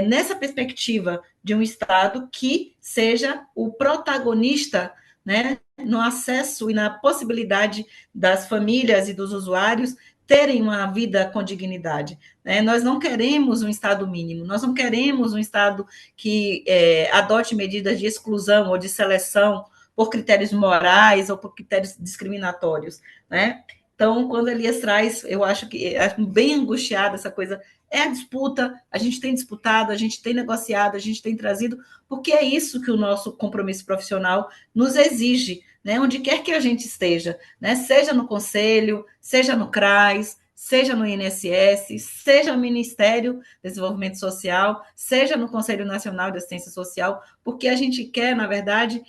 nessa perspectiva de um Estado que seja o protagonista, né, no acesso e na possibilidade das famílias e dos usuários terem uma vida com dignidade. Né? Nós não queremos um Estado mínimo, nós não queremos um Estado que adote medidas de exclusão ou de seleção por critérios morais ou por critérios discriminatórios. Né? Então, quando Elias traz, eu acho que é bem angustiada essa coisa, é a disputa, a gente tem disputado, a gente tem negociado, a gente tem trazido, porque é isso que o nosso compromisso profissional nos exige, né? Onde quer que a gente esteja, né? Seja no Conselho, seja no CRAS, seja no INSS, seja no Ministério do Desenvolvimento Social, seja no Conselho Nacional de Assistência Social, porque a gente quer, na verdade,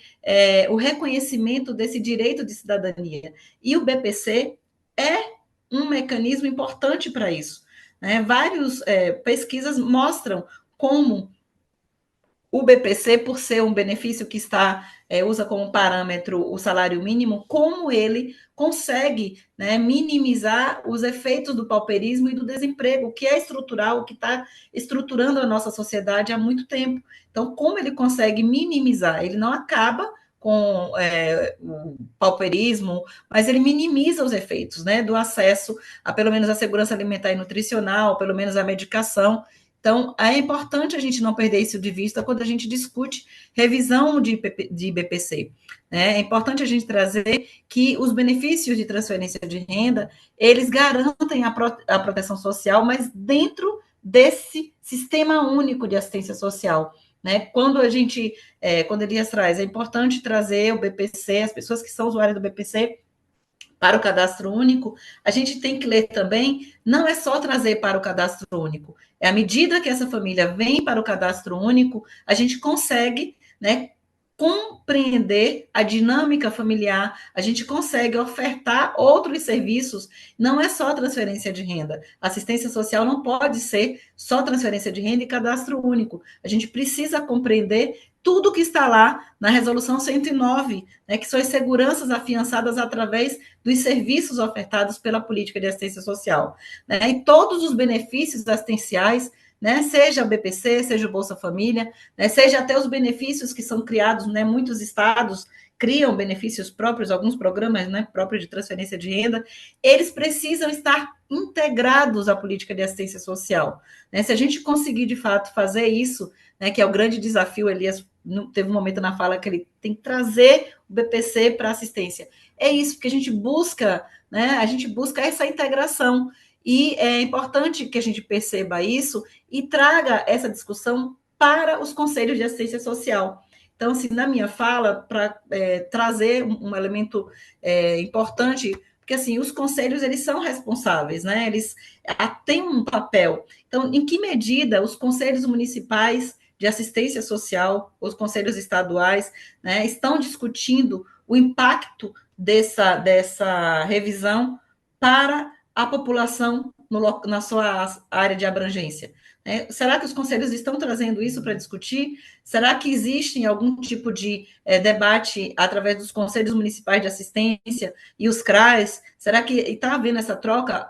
o reconhecimento desse direito de cidadania. E o BPC é um mecanismo importante para isso. Né? Várias pesquisas mostram como o BPC, por ser um benefício que usa como parâmetro o salário mínimo, como ele consegue, né, minimizar os efeitos do pauperismo e do desemprego, que é estrutural, que está estruturando a nossa sociedade há muito tempo. Então, como ele consegue minimizar? Ele não acaba com o pauperismo, mas ele minimiza os efeitos, né, do acesso a pelo menos a segurança alimentar e nutricional, pelo menos a medicação. Então, é importante a gente não perder isso de vista quando a gente discute revisão de BPC. Né? É importante a gente trazer que os benefícios de transferência de renda, eles garantem a proteção social, mas dentro desse sistema único de assistência social. Né? Quando Elias traz, é importante trazer o BPC, as pessoas que são usuárias do BPC, para o cadastro único, a gente tem que ler também, não é só trazer para o cadastro único, à medida que essa família vem para o cadastro único, a gente consegue, né, compreender a dinâmica familiar, a gente consegue ofertar outros serviços, não é só transferência de renda. Assistência social não pode ser só transferência de renda e cadastro único. A gente precisa compreender tudo que está lá na Resolução 109, né, que são as seguranças afiançadas através dos serviços ofertados pela política de assistência social. Né, e todos os benefícios assistenciais, né, seja o BPC, seja o Bolsa Família, né, seja até os benefícios que são criados, né, muitos estados criam benefícios próprios, alguns programas, né, próprios de transferência de renda, eles precisam estar integrados à política de assistência social. Né? Se a gente conseguir, de fato, fazer isso, né, que é o grande desafio, Elias teve um momento na fala que ele tem que trazer o BPC para assistência. É isso, porque a gente busca, né, essa integração, e é importante que a gente perceba isso e traga essa discussão para os conselhos de assistência social. Então, assim, na minha fala, para trazer um elemento importante, porque, assim, os conselhos, eles são responsáveis, né? Eles têm um papel. Então, em que medida os conselhos municipais de assistência social, os conselhos estaduais, né, estão discutindo o impacto dessa revisão para a população na sua área de abrangência? Será que os conselhos estão trazendo isso para discutir? Será que existe algum tipo de debate através dos conselhos municipais de assistência e os CRAs? Será que está havendo essa troca?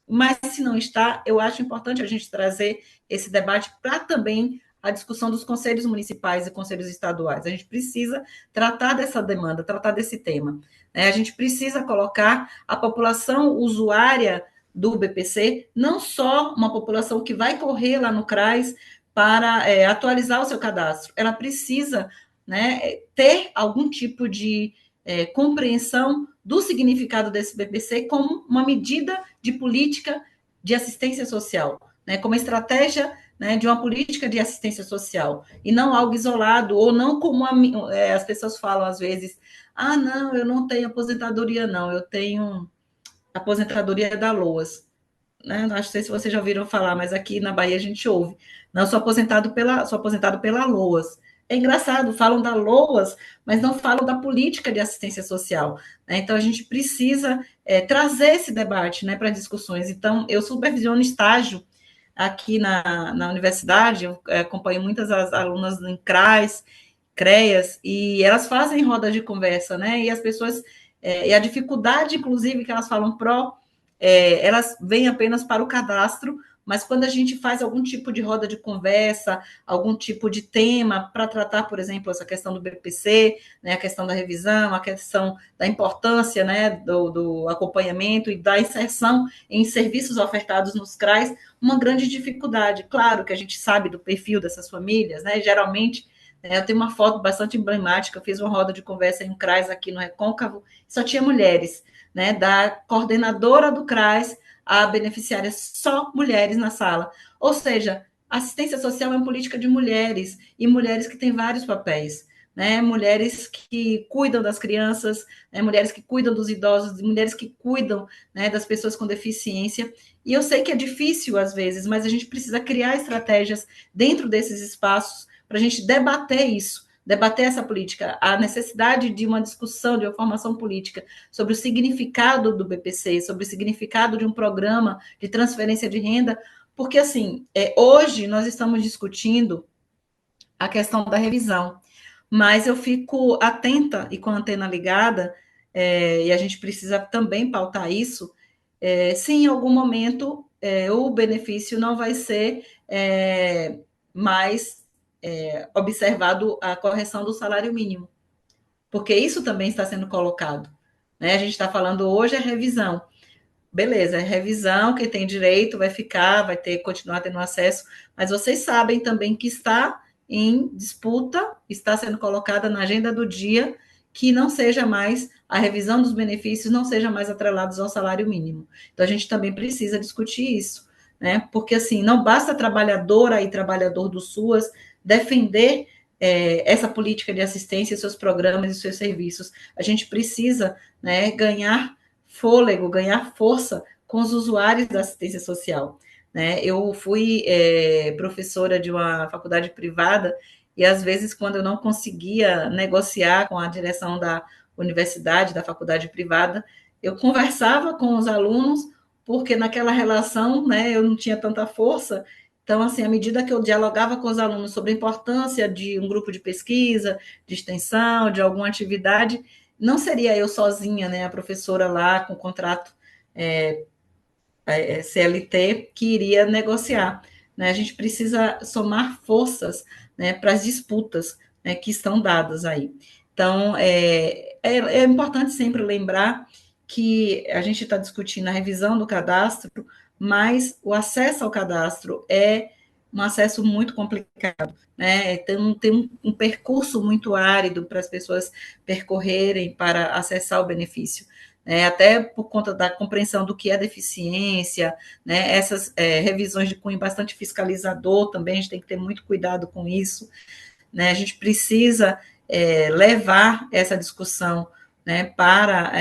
Mas, se não está, eu acho importante a gente trazer esse debate para também a discussão dos conselhos municipais e conselhos estaduais. A gente precisa tratar dessa demanda, tratar desse tema. A gente precisa colocar a população usuária do BPC, não só uma população que vai correr lá no CRAS para atualizar o seu cadastro, ela precisa, né, ter algum tipo de compreensão do significado desse BPC como uma medida de política de assistência social, né, como estratégia, né, de uma política de assistência social, e não algo isolado, ou não como as pessoas falam às vezes, não, eu não tenho aposentadoria, não, eu tenho aposentadoria da LOAS. Né? Não sei se vocês já ouviram falar, mas aqui na Bahia a gente ouve. Não, sou aposentado pela LOAS. É engraçado, falam da LOAS, mas não falam da política de assistência social. Né? Então, a gente precisa trazer esse debate, né, para discussões. Então, eu supervisiono estágio aqui na universidade, eu acompanho muitas as alunas em CREAS, e elas fazem rodas de conversa, né? E as pessoas, e a dificuldade, inclusive, que elas falam elas vêm apenas para o cadastro, mas quando a gente faz algum tipo de roda de conversa, algum tipo de tema para tratar, por exemplo, essa questão do BPC, né, a questão da revisão, a questão da importância, né, do acompanhamento e da inserção em serviços ofertados nos CRAs, uma grande dificuldade. Claro que a gente sabe do perfil dessas famílias, né, geralmente, eu tenho uma foto bastante emblemática, eu fiz uma roda de conversa em um CRAs aqui no Recôncavo, só tinha mulheres, né, da coordenadora do CRAS a beneficiárias, só mulheres na sala. Ou seja, assistência social é uma política de mulheres, e mulheres que têm vários papéis, né? Mulheres que cuidam das crianças, né? Mulheres que cuidam dos idosos, mulheres que cuidam, né, das pessoas com deficiência. E eu sei que é difícil às vezes, mas a gente precisa criar estratégias dentro desses espaços para a gente debater isso, debater essa política, a necessidade de uma discussão, de uma formação política sobre o significado do BPC, sobre o significado de um programa de transferência de renda, porque, assim, hoje nós estamos discutindo a questão da revisão, mas eu fico atenta e com a antena ligada, e a gente precisa também pautar isso, se em algum momento o benefício não vai ser mais observado a correção do salário mínimo, porque isso também está sendo colocado, né? A gente está falando hoje revisão, beleza, revisão, quem tem direito vai ficar, continuar tendo acesso, mas vocês sabem também que está em disputa, está sendo colocada na agenda do dia, que não seja mais a revisão dos benefícios, não seja mais atrelados ao salário mínimo. Então, a gente também precisa discutir isso, né? Porque, assim, não basta trabalhadora e trabalhador do SUAS defender essa política de assistência, seus programas e seus serviços. A gente precisa, né, ganhar fôlego, ganhar força com os usuários da assistência social. Né? Eu fui professora de uma faculdade privada e, às vezes, quando eu não conseguia negociar com a direção da universidade, da faculdade privada, eu conversava com os alunos, porque naquela relação, né, eu não tinha tanta força. Então, assim, à medida que eu dialogava com os alunos sobre a importância de um grupo de pesquisa, de extensão, de alguma atividade, não seria eu sozinha, né, a professora lá com contrato CLT que iria negociar. Né? A gente precisa somar forças, né, para as disputas, né, que estão dadas aí. Então, é importante sempre lembrar que a gente está discutindo a revisão do cadastro, mas o acesso ao cadastro é um acesso muito complicado, né? Tem um percurso muito árido para as pessoas percorrerem para acessar o benefício, né? Até por conta da compreensão do que é deficiência, né? Essas revisões de cunho bastante fiscalizador também, a gente tem que ter muito cuidado com isso, né? A gente precisa levar essa discussão, né, para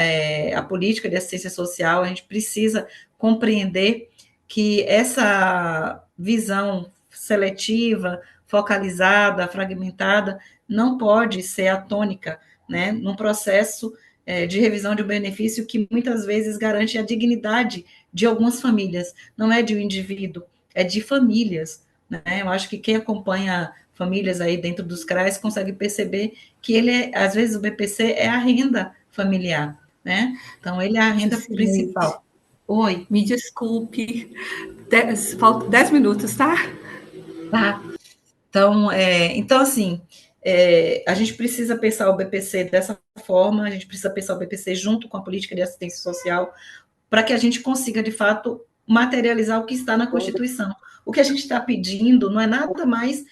a política de assistência social. A gente precisa compreender que essa visão seletiva, focalizada, fragmentada, não pode ser a tônica, né, num processo de revisão de um benefício que muitas vezes garante a dignidade de algumas famílias. Não é de um indivíduo, é de famílias, né? Eu acho que quem acompanha famílias aí dentro dos CRAs consegue perceber que ele às vezes o BPC é a renda familiar, né? Então, ele é a renda principal. Oi. Me desculpe, faltam 10 minutos, tá? Tá. Então assim, a gente precisa pensar o BPC dessa forma, a gente precisa pensar o BPC junto com a política de assistência social, para que a gente consiga, de fato, materializar o que está na Constituição. O que a gente está pedindo não é nada mais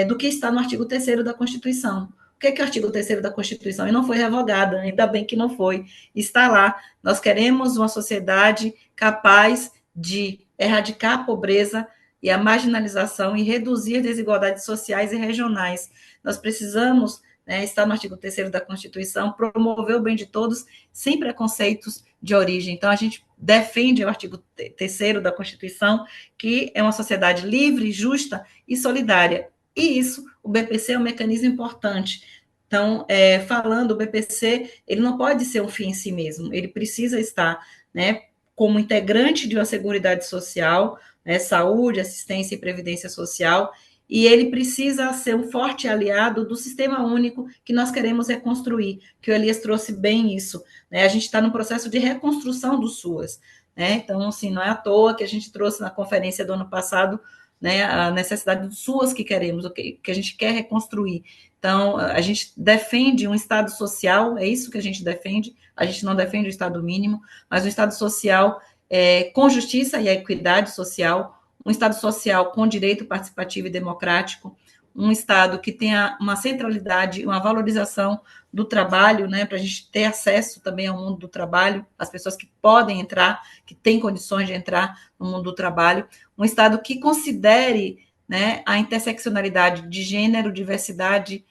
do que está no artigo 3º da Constituição. O que é o artigo 3º da Constituição? E não foi revogada, ainda bem que não foi. Está lá. Nós queremos uma sociedade capaz de erradicar a pobreza e a marginalização e reduzir desigualdades sociais e regionais. Nós precisamos, né, está no artigo 3º da Constituição, promover o bem de todos sem preconceitos de origem. Então, a gente defende o artigo 3º da Constituição, que é uma sociedade livre, justa e solidária. E isso, o BPC é um mecanismo importante. Então, falando, o BPC, ele não pode ser um fim em si mesmo, ele precisa estar, né, como integrante de uma seguridade social, né, saúde, assistência e previdência social, e ele precisa ser um forte aliado do sistema único que nós queremos reconstruir, que o Elias trouxe bem isso, né? A gente está no processo de reconstrução do SUAS, né? Então, assim, não é à toa que a gente trouxe na conferência do ano passado, né, a necessidade do SUAS que queremos, o que a gente quer reconstruir. Então, a gente defende um Estado social, é isso que a gente gente não defende o Estado mínimo, mas um Estado social com justiça e equidade social, um Estado social com direito participativo e democrático, um Estado que tenha uma centralidade, uma valorização do trabalho, né, para a gente ter acesso também ao mundo do trabalho, as pessoas que podem entrar, que têm condições de entrar no mundo do trabalho, um Estado que considere, né, a interseccionalidade de gênero, diversidade,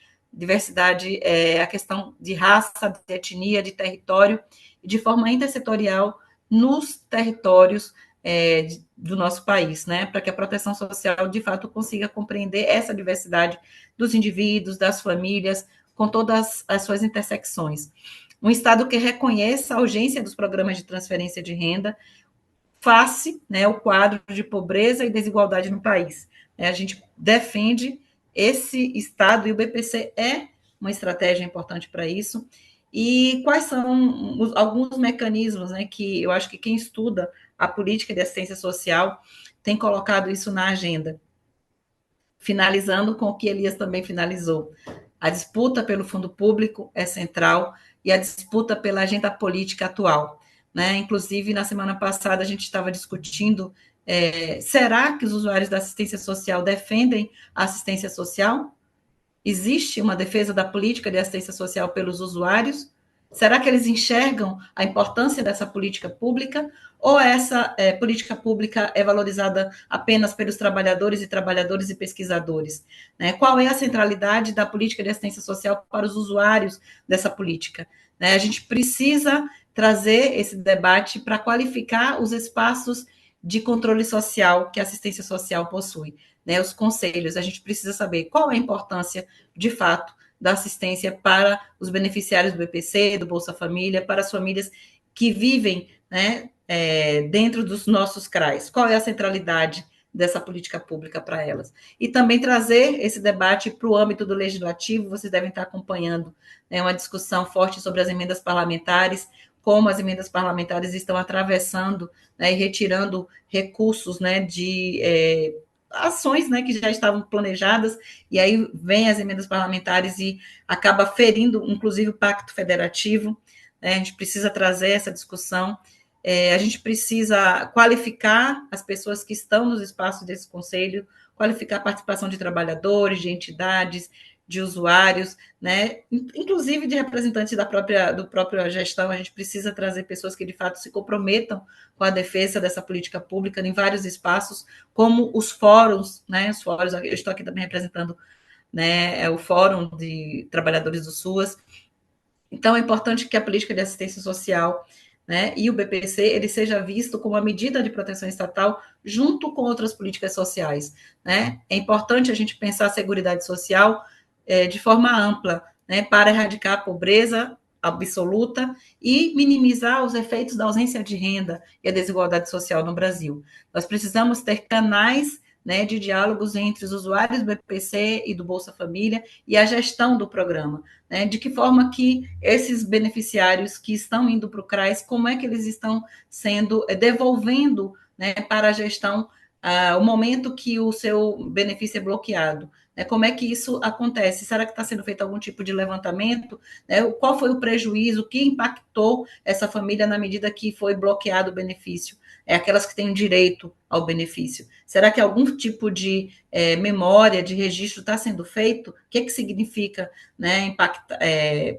a questão de raça, de etnia, de território, de forma intersetorial nos territórios do nosso país, né, para que a proteção social, de fato, consiga compreender essa diversidade dos indivíduos, das famílias, com todas as suas intersecções. Um Estado que reconheça a urgência dos programas de transferência de renda, face, né, o quadro de pobreza e desigualdade no país. A gente defende esse Estado, e o BPC é uma estratégia importante para isso. E quais são alguns mecanismos, né, que eu acho que quem estuda a política de assistência social tem colocado isso na agenda. Finalizando com o que Elias também finalizou. A disputa pelo fundo público é central e a disputa pela agenda política atual, né? Inclusive, na semana passada, a gente estava discutindo, será que os usuários da assistência social defendem a assistência social? Existe uma defesa da política de assistência social pelos usuários? Será que eles enxergam a importância dessa política pública? Ou essa política pública é valorizada apenas pelos trabalhadores e pesquisadores? Né? Qual é a centralidade da política de assistência social para os usuários dessa política? Né? A gente precisa trazer esse debate para qualificar os espaços de controle social que a assistência social possui. Né, os conselhos, a gente precisa saber qual é a importância, de fato, da assistência para os beneficiários do BPC, do Bolsa Família, para as famílias que vivem, né, dentro dos nossos CRAs. Qual é a centralidade dessa política pública para elas? E também trazer esse debate para o âmbito do legislativo. Vocês devem estar acompanhando, né, uma discussão forte sobre as emendas parlamentares, como as emendas parlamentares estão atravessando, né, e retirando recursos, né, ações, né, que já estavam planejadas, e aí vem as emendas parlamentares e acaba ferindo, inclusive, o pacto federativo, né? A gente precisa trazer essa discussão, a gente precisa qualificar as pessoas que estão nos espaços desse conselho, qualificar a participação de trabalhadores, de entidades, de usuários, né? Inclusive de representantes do própria gestão. A gente precisa trazer pessoas que de fato se comprometam com a defesa dessa política pública em vários espaços, como os fóruns, né? Os fóruns, eu estou aqui também representando, né, o Fórum de Trabalhadores do SUAS. Então, é importante que a política de assistência social, né, e o BPC, ele seja visto como uma medida de proteção estatal junto com outras políticas sociais, né? É importante a gente pensar a seguridade social de forma ampla, né, para erradicar a pobreza absoluta e minimizar os efeitos da ausência de renda e a desigualdade social no Brasil. Nós precisamos ter canais, né, de diálogos entre os usuários do BPC e do Bolsa Família e a gestão do programa, né, de que forma que esses beneficiários que estão indo para o CRAS, como é que eles estão sendo, devolvendo, né, para a gestão o momento que o seu benefício é bloqueado, né? Como é que isso acontece? Será que está sendo feito algum tipo de levantamento? Né? Qual foi o prejuízo? O que impactou essa família na medida que foi bloqueado o benefício? Aquelas que têm direito ao benefício. Será que algum tipo de memória, de registro está sendo feito? O que significa, né,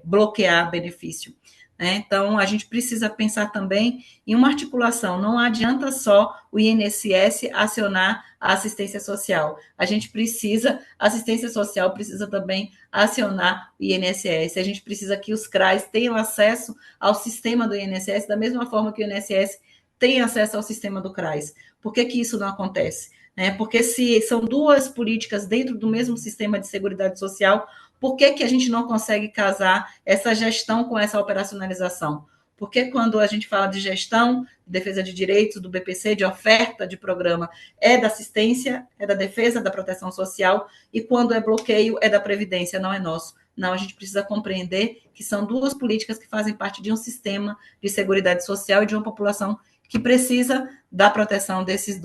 bloquear benefício? Então, a gente precisa pensar também em uma articulação. Não adianta só o INSS acionar a assistência social. A assistência social precisa também acionar o INSS. A gente precisa que os CRAs tenham acesso ao sistema do INSS, da mesma forma que o INSS tem acesso ao sistema do CRAS. Por que isso não acontece? Porque se são duas políticas dentro do mesmo sistema de seguridade social, por que a gente não consegue casar essa gestão com essa operacionalização? Porque quando a gente fala de gestão, de defesa de direitos, do BPC, de oferta de programa, é da assistência, é da defesa, da proteção social, e quando é bloqueio, é da previdência, não é nosso. Não, a gente precisa compreender que são duas políticas que fazem parte de um sistema de seguridade social e de uma população que precisa da proteção dessas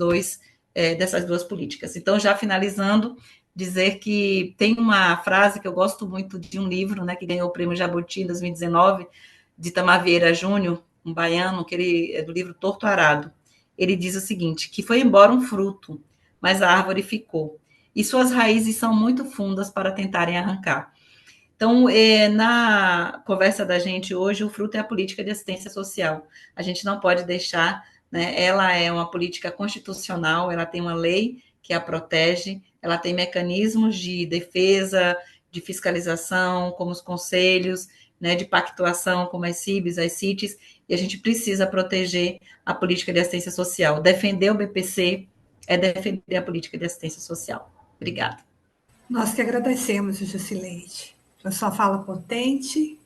duas políticas. Então, já finalizando, dizer que tem uma frase que eu gosto muito de um livro, né, que ganhou o prêmio Jabuti em 2019, de Itamar Vieira Júnior, um baiano, que ele é do livro Torto Arado. Ele diz o seguinte, que foi embora um fruto, mas a árvore ficou, e suas raízes são muito fundas para tentarem arrancar. Então, na conversa da gente hoje, o fruto é a política de assistência social. A gente não pode deixar, né, ela é uma política constitucional, ela tem uma lei que a protege, ela tem mecanismos de defesa, de fiscalização, como os conselhos, né, de pactuação, como as CIBs, as CITES, e a gente precisa proteger a política de assistência social. Defender o BPC é defender a política de assistência social. Obrigada. Nós que agradecemos, Jusileide, pela sua fala potente.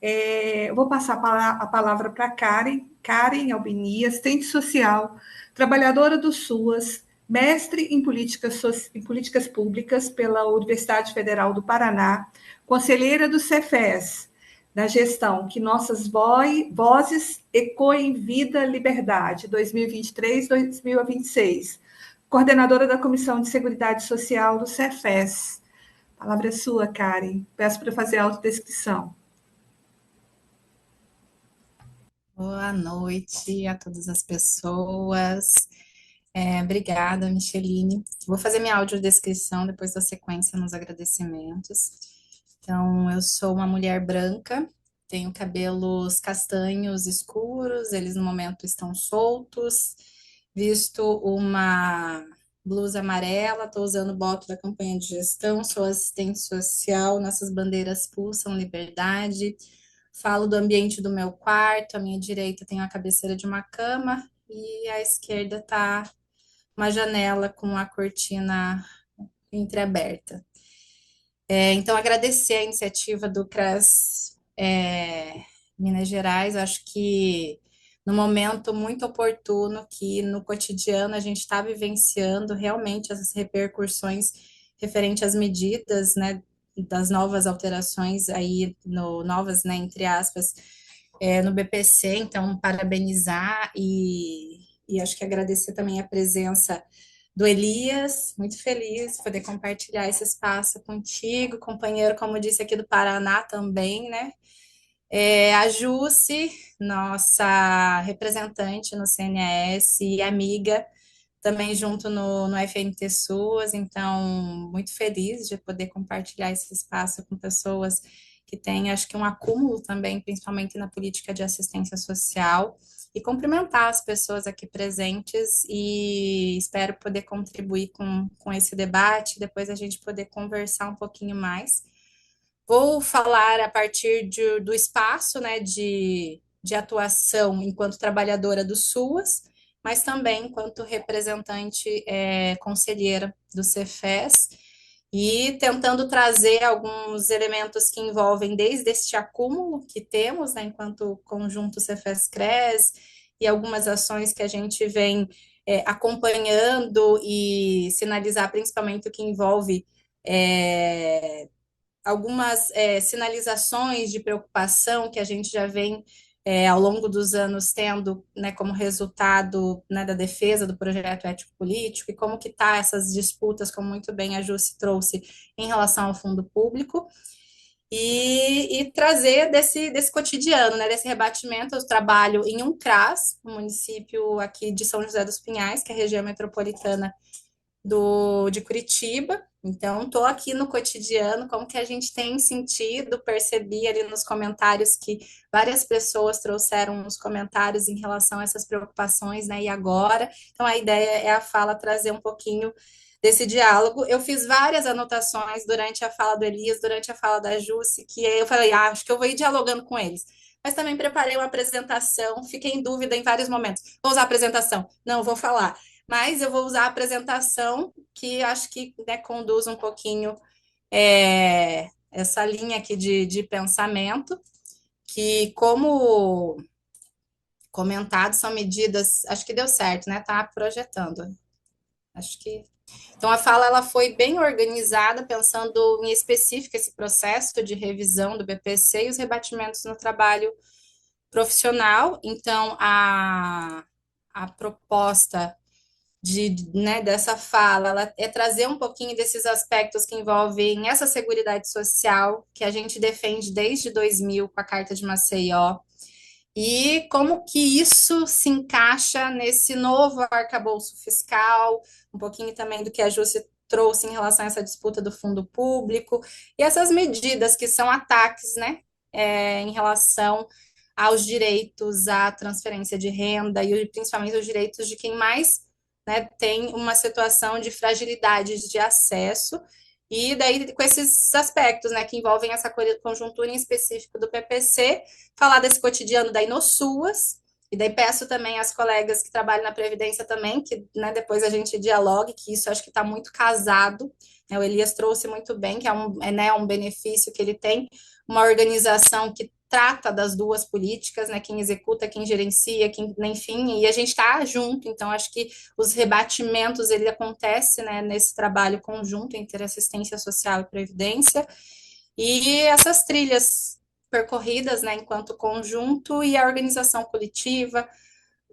Eu vou passar a palavra para Karen Albini, assistente social, trabalhadora do SUAS, mestre em políticas públicas pela Universidade Federal do Paraná, conselheira do Cefes, na gestão Que Nossas Vozes Ecoem Vida Liberdade, 2023-2026, coordenadora da Comissão de Seguridade Social do Cefes. A palavra é sua, Karen. Peço para fazer a autodescrição. Boa noite a todas as pessoas. Obrigada, Micheline. Vou fazer minha audiodescrição depois da sequência nos agradecimentos. Então, eu sou uma mulher branca, tenho cabelos castanhos escuros, eles no momento estão soltos, visto uma blusa amarela, estou usando o boto da campanha de gestão, sou assistente social, nossas bandeiras pulsam liberdade. Falo do ambiente do meu quarto, à minha direita tem a cabeceira de uma cama e à esquerda está uma janela com a cortina entreaberta. Então, agradecer a iniciativa do CRAS Minas Gerais, acho que no momento muito oportuno que no cotidiano a gente está vivenciando realmente essas repercussões referente às medidas, né, das novas alterações aí, novas, né, entre aspas, no BPC, então parabenizar e acho que agradecer também a presença do Elias, muito feliz de poder compartilhar esse espaço contigo, companheiro, como disse, aqui do Paraná também, né? A Jusce, nossa representante no CNAS e amiga, também junto no FNT SUAS, então, muito feliz de poder compartilhar esse espaço com pessoas que têm, acho que, um acúmulo também, principalmente na política de assistência social, e cumprimentar as pessoas aqui presentes e espero poder contribuir com esse debate, depois a gente poder conversar um pouquinho mais. Vou falar a partir do espaço, né, de atuação enquanto trabalhadora do SUAS, mas também enquanto representante conselheira do Cefes, e tentando trazer alguns elementos que envolvem desde este acúmulo que temos, né, enquanto conjunto Cefes-CRES, e algumas ações que a gente vem acompanhando e sinalizar principalmente o que envolve algumas sinalizações de preocupação que a gente já vem ao longo dos anos tendo, né, como resultado, né, da defesa do projeto ético-político e como que está essas disputas, como muito bem a Jusce trouxe, em relação ao fundo público, e trazer desse cotidiano, né, desse rebatimento. Eu trabalho em um CRAS, um município aqui de São José dos Pinhais, que é a região metropolitana de Curitiba. Então, estou aqui no cotidiano, como que a gente tem sentido, percebi ali nos comentários que várias pessoas trouxeram nos comentários em relação a essas preocupações, né, e agora. Então, a ideia é a fala trazer um pouquinho desse diálogo. Eu fiz várias anotações durante a fala do Elias, durante a fala da Jusce, que eu falei, acho que eu vou ir dialogando com eles. Mas também preparei uma apresentação, fiquei em dúvida em vários momentos. Vou usar a apresentação? Não, vou falar. Mas eu vou usar a apresentação, que acho que, né, conduz um pouquinho essa linha aqui de pensamento, que, como comentado, são medidas, acho que deu certo, né? Tá projetando. Acho que. Então, a fala ela foi bem organizada, pensando em específico esse processo de revisão do BPC e os rebatimentos no trabalho profissional. Então, a proposta né, dessa fala, ela é trazer um pouquinho desses aspectos que envolvem essa seguridade social que a gente defende desde 2000 com a Carta de Maceió, e como que isso se encaixa nesse novo arcabouço fiscal, um pouquinho também do que a Jusce trouxe em relação a essa disputa do fundo público, e essas medidas que são ataques, né, em relação aos direitos à transferência de renda e principalmente os direitos de quem mais, né, tem uma situação de fragilidade de acesso, e daí com esses aspectos, né, que envolvem essa conjuntura em específico do PPC, falar desse cotidiano daí no SUAS, e daí peço também às colegas que trabalham na Previdência também, que, né, depois a gente dialogue, que isso acho que está muito casado, né, o Elias trouxe muito bem, que né, um benefício que ele tem, uma organização que trata das duas políticas, né, quem executa, quem gerencia, enfim, e a gente está junto, então acho que os rebatimentos, ele acontece, né, nesse trabalho conjunto entre assistência social e previdência, e essas trilhas percorridas, né, enquanto conjunto, e a organização coletiva,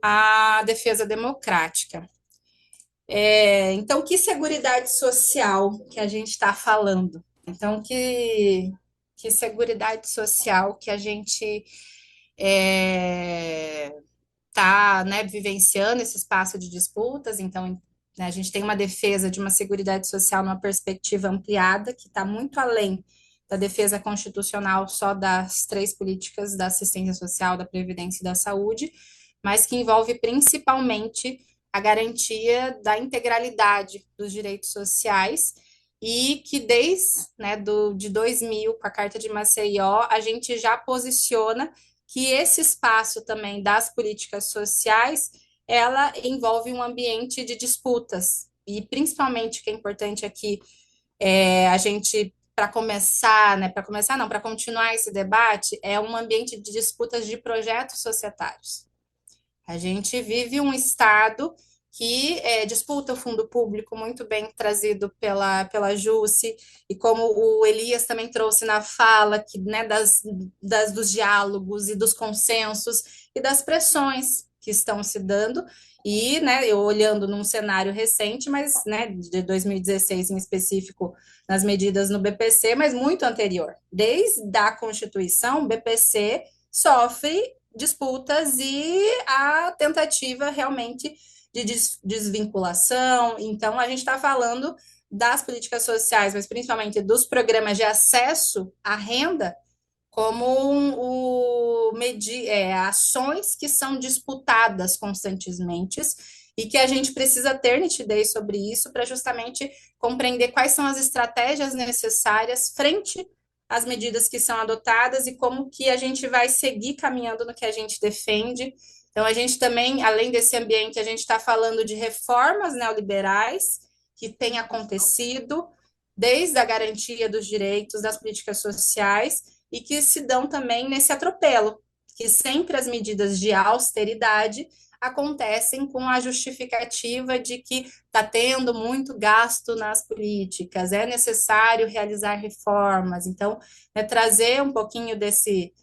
a defesa democrática. Então, que seguridade social que a gente está falando? Então, que seguridade social que a gente está, né, vivenciando esse espaço de disputas. Então, né, a gente tem uma defesa de uma seguridade social numa perspectiva ampliada, que está muito além da defesa constitucional só das três políticas da assistência social, da previdência e da saúde, mas que envolve principalmente a garantia da integralidade dos direitos sociais, e que desde, né, de 2000, com a Carta de Maceió, a gente já posiciona que esse espaço também das políticas sociais, ela envolve um ambiente de disputas, e principalmente o que é importante aqui, a gente, para continuar esse debate, é um ambiente de disputas de projetos societários. A gente vive um Estado que disputa o fundo público, muito bem trazido pela Jusce, e como o Elias também trouxe na fala, que, né, dos diálogos e dos consensos e das pressões que estão se dando, E, né, eu olhando num cenário recente, mas, né, de 2016 em específico, nas medidas no BPC, mas muito anterior. Desde a Constituição, o BPC sofre disputas e a tentativa realmente de desvinculação. Então, a gente está falando das políticas sociais, mas principalmente dos programas de acesso à renda, como ações que são disputadas constantemente e que a gente precisa ter nitidez sobre isso para justamente compreender quais são as estratégias necessárias frente às medidas que são adotadas e como que a gente vai seguir caminhando no que a gente defende. Então, a gente também, além desse ambiente, a gente está falando de reformas neoliberais que têm acontecido, desde a garantia dos direitos, das políticas sociais, e que se dão também nesse atropelo, que sempre as medidas de austeridade acontecem com a justificativa de que está tendo muito gasto nas políticas, é necessário realizar reformas. Então, trazer um pouquinho desse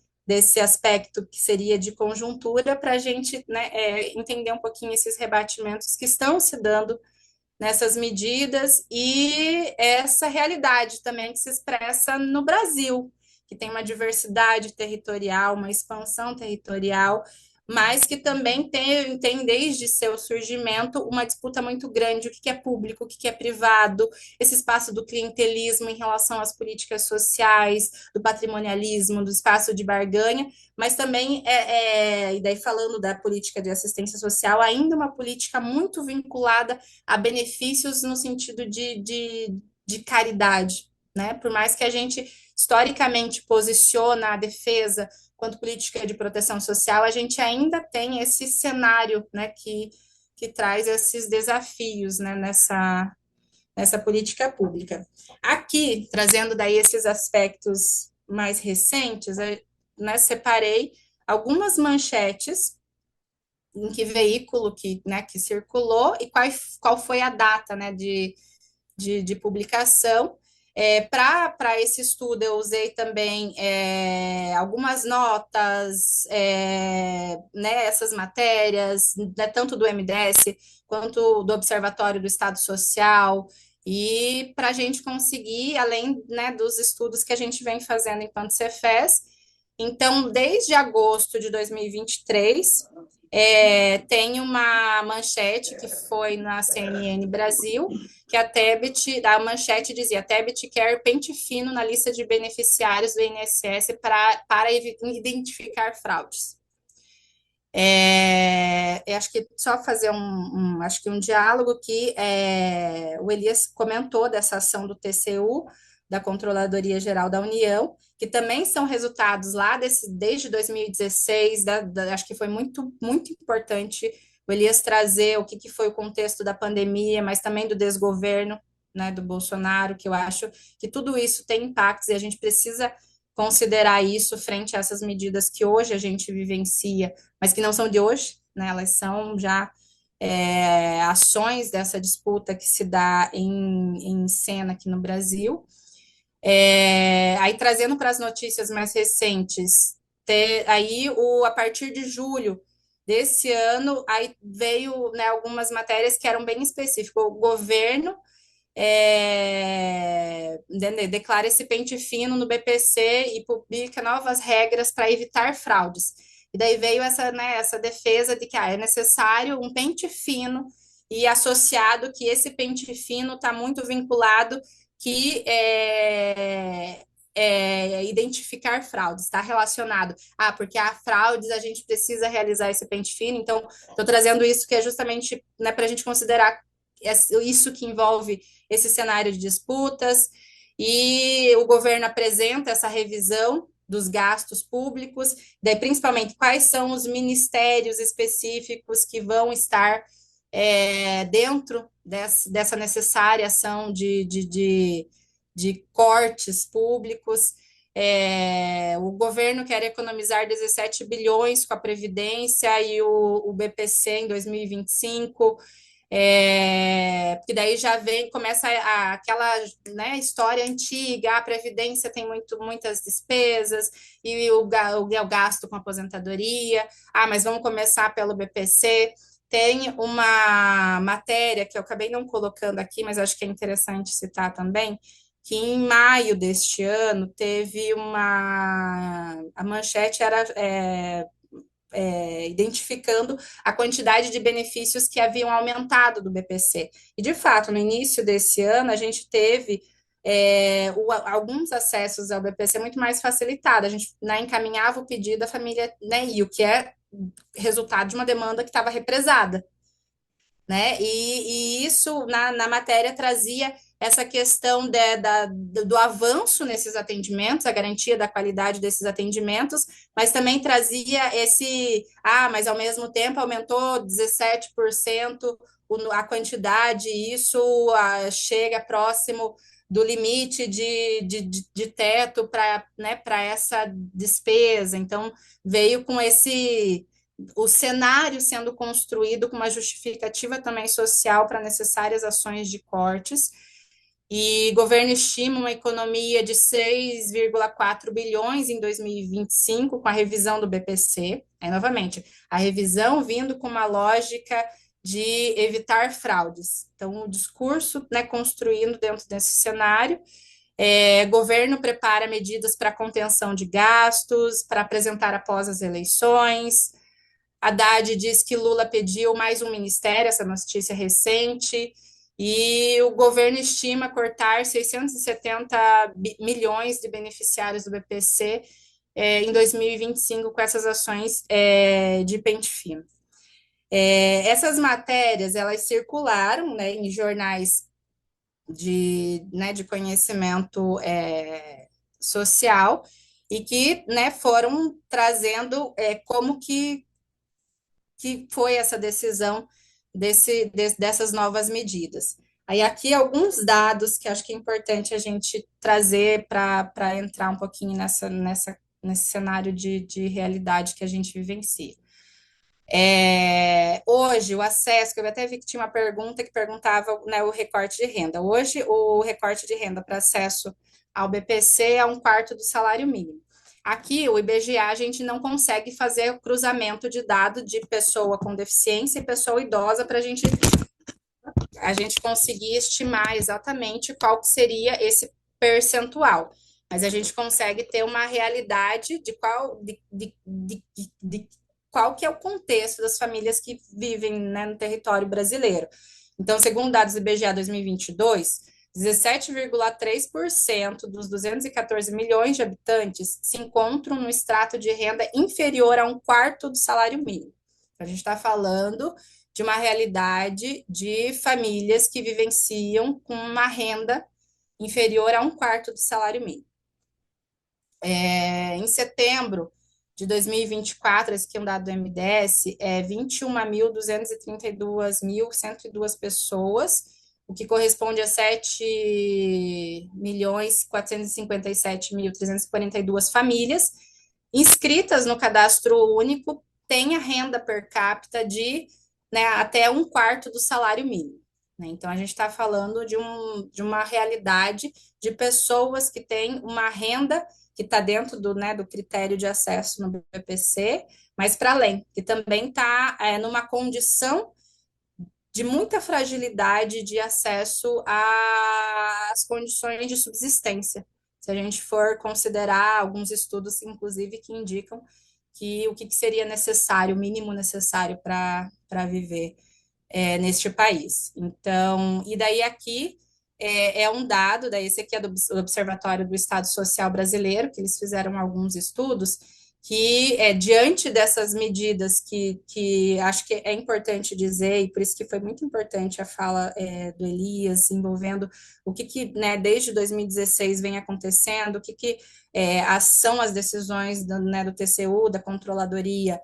aspecto que seria de conjuntura para a gente, né, entender um pouquinho esses rebatimentos que estão se dando nessas medidas e essa realidade também que se expressa no Brasil, que tem uma diversidade territorial, uma expansão territorial, mas que também tem desde seu surgimento uma disputa muito grande, o que é público, o que é privado, esse espaço do clientelismo em relação às políticas sociais, do patrimonialismo, do espaço de barganha, mas também, e daí falando da política de assistência social, ainda uma política muito vinculada a benefícios no sentido de caridade, né? Por mais que a gente historicamente posiciona a defesa quanto política de proteção social, a gente ainda tem esse cenário, né, que traz esses desafios, né, nessa política pública. Aqui, trazendo daí esses aspectos mais recentes, né, separei algumas manchetes em que veículo que circulou e qual foi a data, né, de publicação. Para esse estudo, eu usei também algumas notas, né, essas matérias, né, tanto do MDS quanto do Observatório do Estado Social, e para a gente conseguir, além, né, dos estudos que a gente vem fazendo enquanto Cefes. Então, desde agosto de 2023, tem uma manchete que foi na CNN Brasil, que a manchete dizia: Tebet quer pente fino na lista de beneficiários do INSS para identificar fraudes. Acho que só fazer acho que um diálogo que o Elias comentou dessa ação do TCU, da Controladoria Geral da União, que também são resultados lá desde 2016, acho que foi muito, muito importante o Elias trazer o que foi o contexto da pandemia, mas também do desgoverno, né, do Bolsonaro, que eu acho que tudo isso tem impactos e a gente precisa considerar isso frente a essas medidas que hoje a gente vivencia, mas que não são de hoje, né, elas são já ações dessa disputa que se dá em cena aqui no Brasil. Aí trazendo para as notícias mais recentes, a partir de julho desse ano, aí veio, né, algumas matérias que eram bem específicas. O governo declara esse pente fino no BPC e publica novas regras para evitar fraudes. E daí veio essa defesa de que é necessário um pente fino e associado que esse pente fino está muito vinculado que identificar fraudes, está relacionado. Porque há fraudes, a gente precisa realizar esse pente fino. Então, estou trazendo isso que é justamente, né, para a gente considerar isso que envolve esse cenário de disputas, e o governo apresenta essa revisão dos gastos públicos, daí principalmente quais são os ministérios específicos que vão estar dentro dessa necessária ação de cortes públicos. O governo quer economizar 17 bilhões com a Previdência e o BPC em 2025, porque daí já começa aquela, né, história antiga: a Previdência tem muitas despesas e o gasto com aposentadoria, mas vamos começar pelo BPC. tem uma matéria que eu acabei não colocando aqui, mas acho que é interessante citar também, que em maio deste ano teve a manchete era identificando a quantidade de benefícios que haviam aumentado do BPC. E, de fato, no início desse ano, a gente teve alguns acessos ao BPC muito mais facilitado. A gente, né, encaminhava o pedido da família, né, e o que é resultado de uma demanda que estava represada, né? E isso na matéria trazia essa questão do avanço nesses atendimentos, a garantia da qualidade desses atendimentos, mas também trazia mas ao mesmo tempo aumentou 17% a quantidade, e isso chega próximo do limite de teto para, né, para essa despesa. Então, veio com o cenário sendo construído com uma justificativa também social para necessárias ações de cortes, e o governo estima uma economia de 6,4 bilhões em 2025 com a revisão do BPC. Aí, novamente, a revisão vindo com uma lógica de evitar fraudes. Então, o discurso, né, construindo dentro desse cenário. Governo prepara medidas para contenção de gastos, para apresentar após as eleições. Haddad diz que Lula pediu mais um ministério, essa notícia recente, e o governo estima cortar 670 milhões de beneficiários do BPC em 2025 com essas ações de pente fino. Essas matérias, elas circularam, né, em jornais de conhecimento social, e que, né, foram trazendo como que foi essa decisão dessas novas medidas. Aí aqui alguns dados que acho que é importante a gente trazer para entrar um pouquinho nesse cenário de realidade que a gente vivencia. Hoje, o acesso, que eu até vi que tinha uma pergunta que perguntava, né, o recorte de renda. Hoje, o recorte de renda para acesso ao BPC é 1/4 do salário mínimo. Aqui, o IBGE, a gente não consegue fazer o cruzamento de dado de pessoa com deficiência e pessoa idosa para a gente conseguir estimar exatamente qual que seria esse percentual. Mas a gente consegue ter uma realidade de qual que é o contexto das famílias que vivem, né, no território brasileiro. Então, segundo dados do IBGE 2022, 17,3% dos 214 milhões de habitantes se encontram no extrato de renda inferior a 1/4 do salário mínimo. A gente está falando de uma realidade de famílias que vivenciam com uma renda inferior a 1/4 do salário mínimo. Em setembro de 2024, esse aqui é um dado do MDS, 21.232.102 pessoas, o que corresponde a 7.457.342 famílias inscritas no cadastro único, têm a renda per capita de, né, até 1/4 do salário mínimo. Né? Então, a gente está falando de uma realidade de pessoas que têm uma renda que está dentro do critério de acesso no BPC, mas para além, que também está numa condição de muita fragilidade de acesso às condições de subsistência. Se a gente for considerar alguns estudos, inclusive, que indicam que o que seria necessário, o mínimo necessário para viver neste país. Então, e daí aqui um dado, daí esse aqui é do Observatório do Estado Social Brasileiro, que eles fizeram alguns estudos, que diante dessas medidas que acho que é importante dizer, e por isso que foi muito importante a fala do Elias, envolvendo o que né, desde 2016 vem acontecendo, o que são as decisões do TCU, da Controladoria,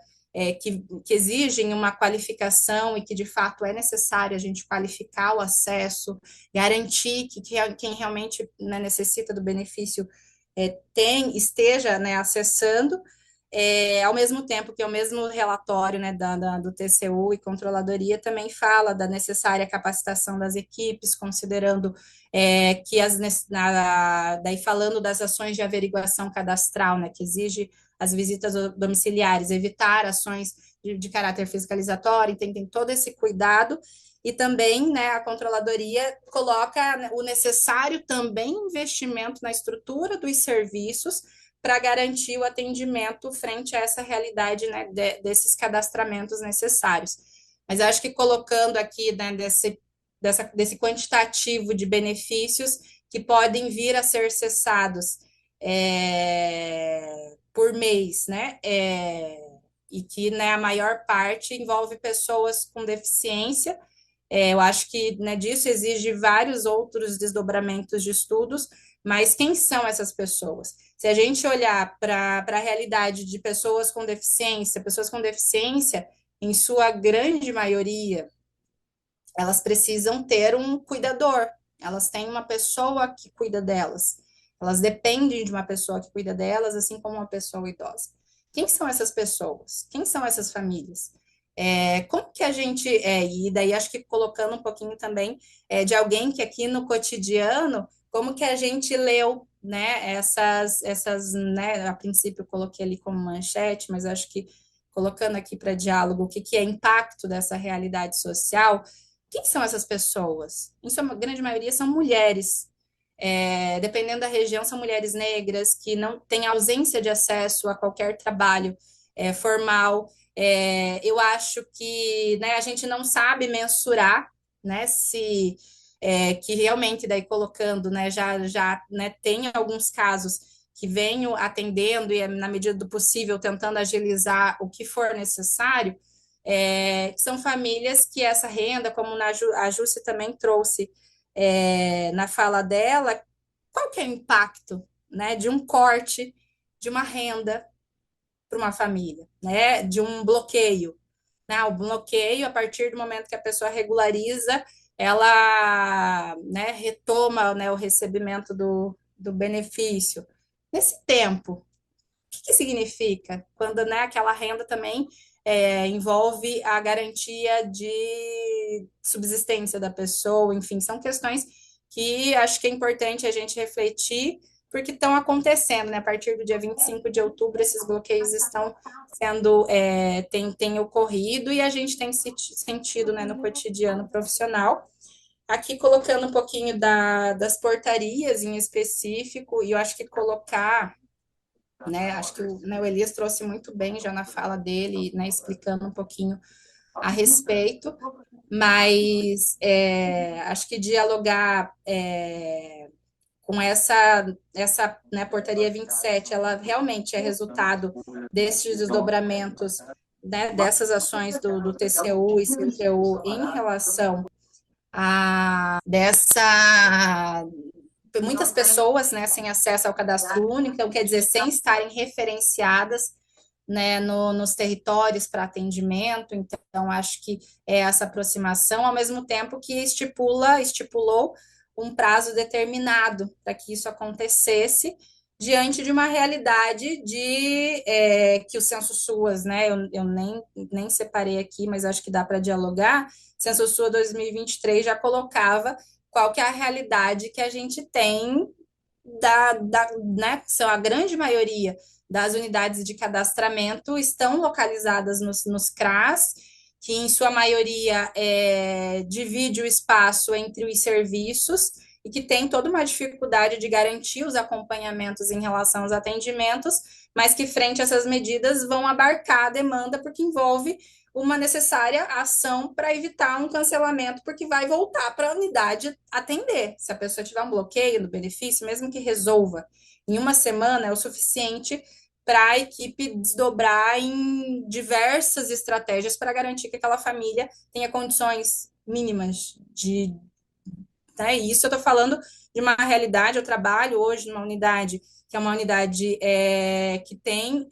que exigem uma qualificação e que, de fato, é necessário a gente qualificar o acesso, garantir que quem realmente, né, necessita do benefício esteja, né, acessando. ao mesmo tempo que o mesmo relatório, né, do TCU e Controladoria também fala da necessária capacitação das equipes, considerando que daí falando das ações de averiguação cadastral, né, que exige as visitas domiciliares, evitar ações de caráter fiscalizatório, tem todo esse cuidado, e também, né, a Controladoria coloca o necessário também investimento na estrutura dos serviços para garantir o atendimento frente a essa realidade, né, desses cadastramentos necessários. Mas eu acho que colocando aqui, né, desse quantitativo de benefícios que podem vir a ser cessados por mês, né, e que, né, a maior parte envolve pessoas com deficiência. Eu acho que, né, disso exige vários outros desdobramentos de estudos, mas quem são essas pessoas? Se a gente olhar para a realidade de pessoas com deficiência, em sua grande maioria, elas precisam ter um cuidador, elas têm uma pessoa que cuida delas, elas dependem de uma pessoa que cuida delas, assim como uma pessoa idosa. Quem são essas pessoas? Quem são essas famílias? Como que a gente, e daí acho que colocando um pouquinho também de alguém que aqui no cotidiano, como que a gente leu, né, né, a princípio eu coloquei ali como manchete, mas acho que colocando aqui para diálogo o que é impacto dessa realidade social, quem são essas pessoas? Em sua grande maioria são mulheres, dependendo da região, são mulheres negras que não têm ausência de acesso a qualquer trabalho formal. Eu acho que, né, a gente não sabe mensurar, né, se que realmente daí colocando, né, já né, tem alguns casos que venho atendendo e na medida do possível tentando agilizar o que for necessário, são famílias que essa renda, como a Jússi também trouxe na fala dela, qual que é o impacto, né, de um corte de uma renda para uma família, né, de um bloqueio, né, o bloqueio a partir do momento que a pessoa regulariza, ela, né, retoma, né, o recebimento do benefício. Nesse tempo, o que significa? Quando, né, aquela renda também envolve a garantia de subsistência da pessoa, enfim, são questões que acho que é importante a gente refletir, porque estão acontecendo, né? A partir do dia 25 de outubro, esses bloqueios estão sendo, tem ocorrido e a gente tem sentido, né, no cotidiano profissional. Aqui colocando um pouquinho das portarias em específico, e eu acho que colocar, né, acho que né, o Elias trouxe muito bem já na fala dele, né, explicando um pouquinho a respeito, mas acho que dialogar com essa né, portaria 27, ela realmente é resultado desses desdobramentos, né, dessas ações do TCU e CTU em relação a muitas pessoas, né, sem acesso ao cadastro único, então quer dizer, sem estarem referenciadas, né, nos territórios para atendimento, então acho que é essa aproximação, ao mesmo tempo que estipulou um prazo determinado para que isso acontecesse, diante de uma realidade que o Censo SUAS, né, eu nem separei aqui, mas acho que dá para dialogar, Censo SUAS 2023 já colocava qual que é a realidade que a gente tem né, que são a grande maioria das unidades de cadastramento estão localizadas nos CRAS, que em sua maioria divide o espaço entre os serviços e que tem toda uma dificuldade de garantir os acompanhamentos em relação aos atendimentos, mas que frente a essas medidas vão abarcar a demanda porque envolve uma necessária ação para evitar um cancelamento, porque vai voltar para a unidade atender. Se a pessoa tiver um bloqueio no benefício, mesmo que resolva em uma semana, é o suficiente para a equipe desdobrar em diversas estratégias para garantir que aquela família tenha condições mínimas de... Né? E isso eu estou falando de uma realidade, eu trabalho hoje numa unidade, que é uma unidade que tem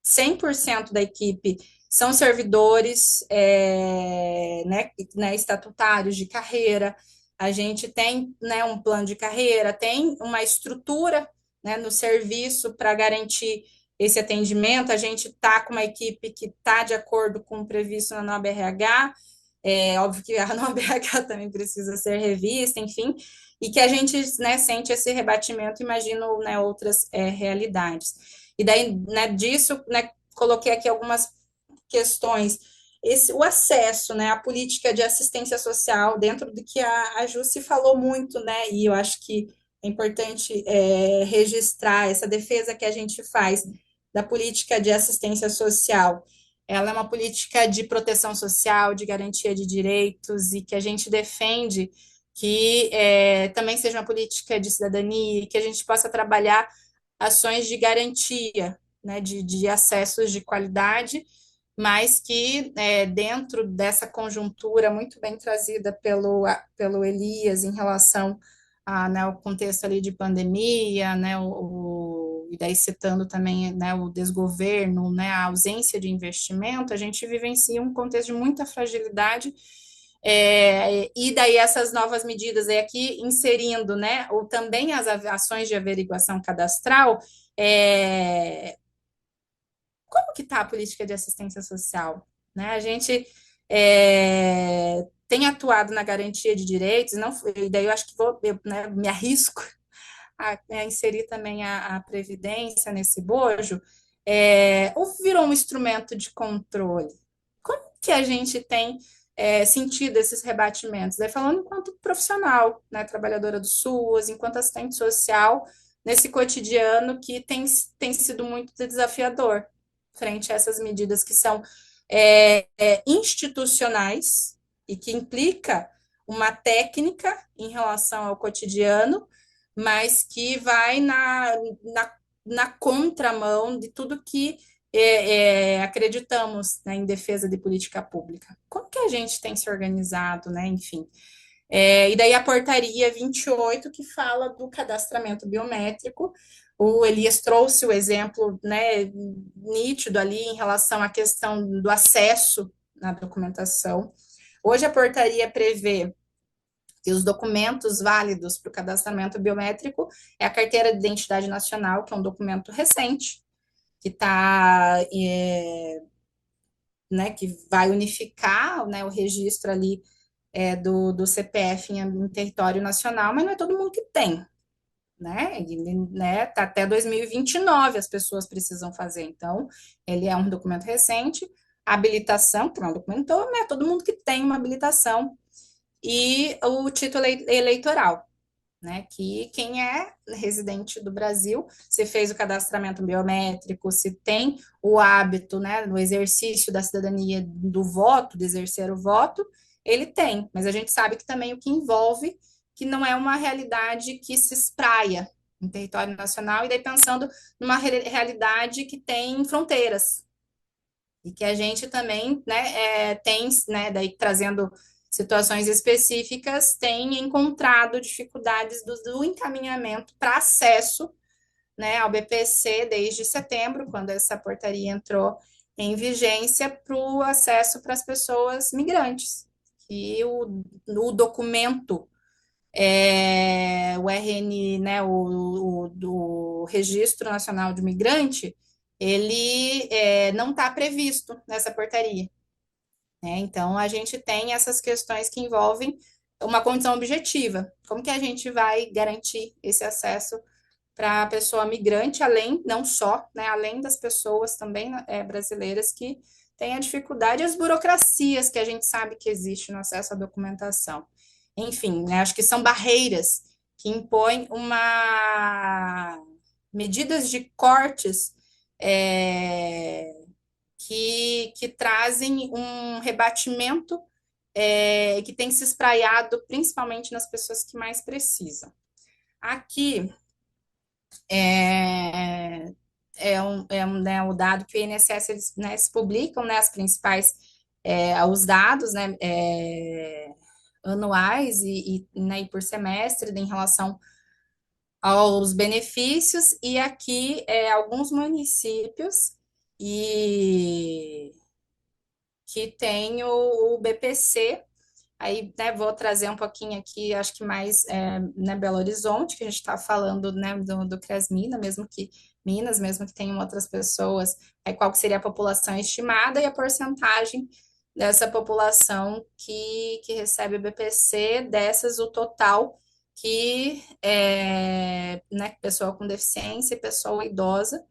100% da equipe são servidores né, estatutários de carreira, a gente tem, né, um plano de carreira, tem uma estrutura né, no serviço para garantir esse atendimento. A gente está com uma equipe que está de acordo com o previsto na nova RH, óbvio que a nova RH também precisa ser revista, enfim, e que a gente, né, sente esse rebatimento, imagino, né, outras realidades. E daí, né, disso, né, coloquei aqui algumas questões. O acesso, né, à política de assistência social, dentro do que a Jussi falou muito, né, e eu acho que é importante registrar essa defesa que a gente faz da política de assistência social. Ela é uma política de proteção social, de garantia de direitos, e que a gente defende que também seja uma política de cidadania, e que a gente possa trabalhar ações de garantia, né, de acessos de qualidade, mas que dentro dessa conjuntura muito bem trazida pelo Elias em relação né, ao contexto ali de pandemia, né, e daí citando também, né, o desgoverno, né, a ausência de investimento, a gente vivencia um contexto de muita fragilidade, e daí essas novas medidas aí aqui inserindo, né, ou também as ações de averiguação cadastral, como que está a política de assistência social? Né? A gente tem atuado na garantia de direitos, não, e daí eu acho que né, me arrisco a inserir também a Previdência nesse bojo, ou virou um instrumento de controle? Como que a gente tem sentido esses rebatimentos? Daí falando enquanto profissional, né, trabalhadora do SUAS, enquanto assistente social, nesse cotidiano que tem sido muito desafiador frente a essas medidas que são institucionais e que implica uma técnica em relação ao cotidiano, mas que vai na contramão de tudo que acreditamos, né, em defesa de política pública. Como que a gente tem se organizado, né? Enfim. E daí a portaria 28, que fala do cadastramento biométrico. O Elias trouxe o exemplo, né, nítido ali em relação à questão do acesso na documentação. Hoje a portaria prevê que os documentos válidos para o cadastramento biométrico é a carteira de identidade nacional, que é um documento recente, que está, né, que vai unificar, né, o registro ali do CPF em território nacional, mas não é todo mundo que tem, né? Né, tá até 2029 as pessoas precisam fazer. Então, ele é um documento recente, a habilitação, que não é um documento, não é todo mundo que tem uma habilitação, e o título eleitoral, né? Que quem é residente do Brasil, se fez o cadastramento biométrico, se tem o hábito, né, no exercício da cidadania do voto, de exercer o voto, ele tem, mas a gente sabe que também o que envolve, que não é uma realidade que se espraia em território nacional, e daí pensando numa realidade que tem fronteiras, e que a gente também, né, tem, né, daí trazendo situações específicas, tem encontrado dificuldades do encaminhamento para acesso, né, ao BPC desde setembro, quando essa portaria entrou em vigência, para o acesso para as pessoas migrantes. E o documento, o RN, né, do Registro Nacional de Migrante, ele não está previsto nessa portaria. Então, a gente tem essas questões que envolvem uma condição objetiva. Como que a gente vai garantir esse acesso para a pessoa migrante, além, não só, né, além das pessoas também brasileiras que têm a dificuldade e as burocracias que a gente sabe que existe no acesso à documentação. Enfim, né, acho que são barreiras que impõem medidas de cortes que trazem um rebatimento que tem se espraiado principalmente nas pessoas que mais precisam. Aqui né, o dado que o INSS eles, né, se publicam, né, as principais os dados, né, anuais né, e por semestre em relação aos benefícios, e aqui alguns municípios que tem o BPC Aí, né, vou trazer um pouquinho aqui, acho que mais, né, Belo Horizonte, que a gente está falando, né, do CRESMINA, mesmo que Minas, mesmo que tenham outras pessoas, qual que seria a população estimada e a porcentagem dessa população que recebe BPC, dessas o total que né, pessoa com deficiência e pessoa idosa.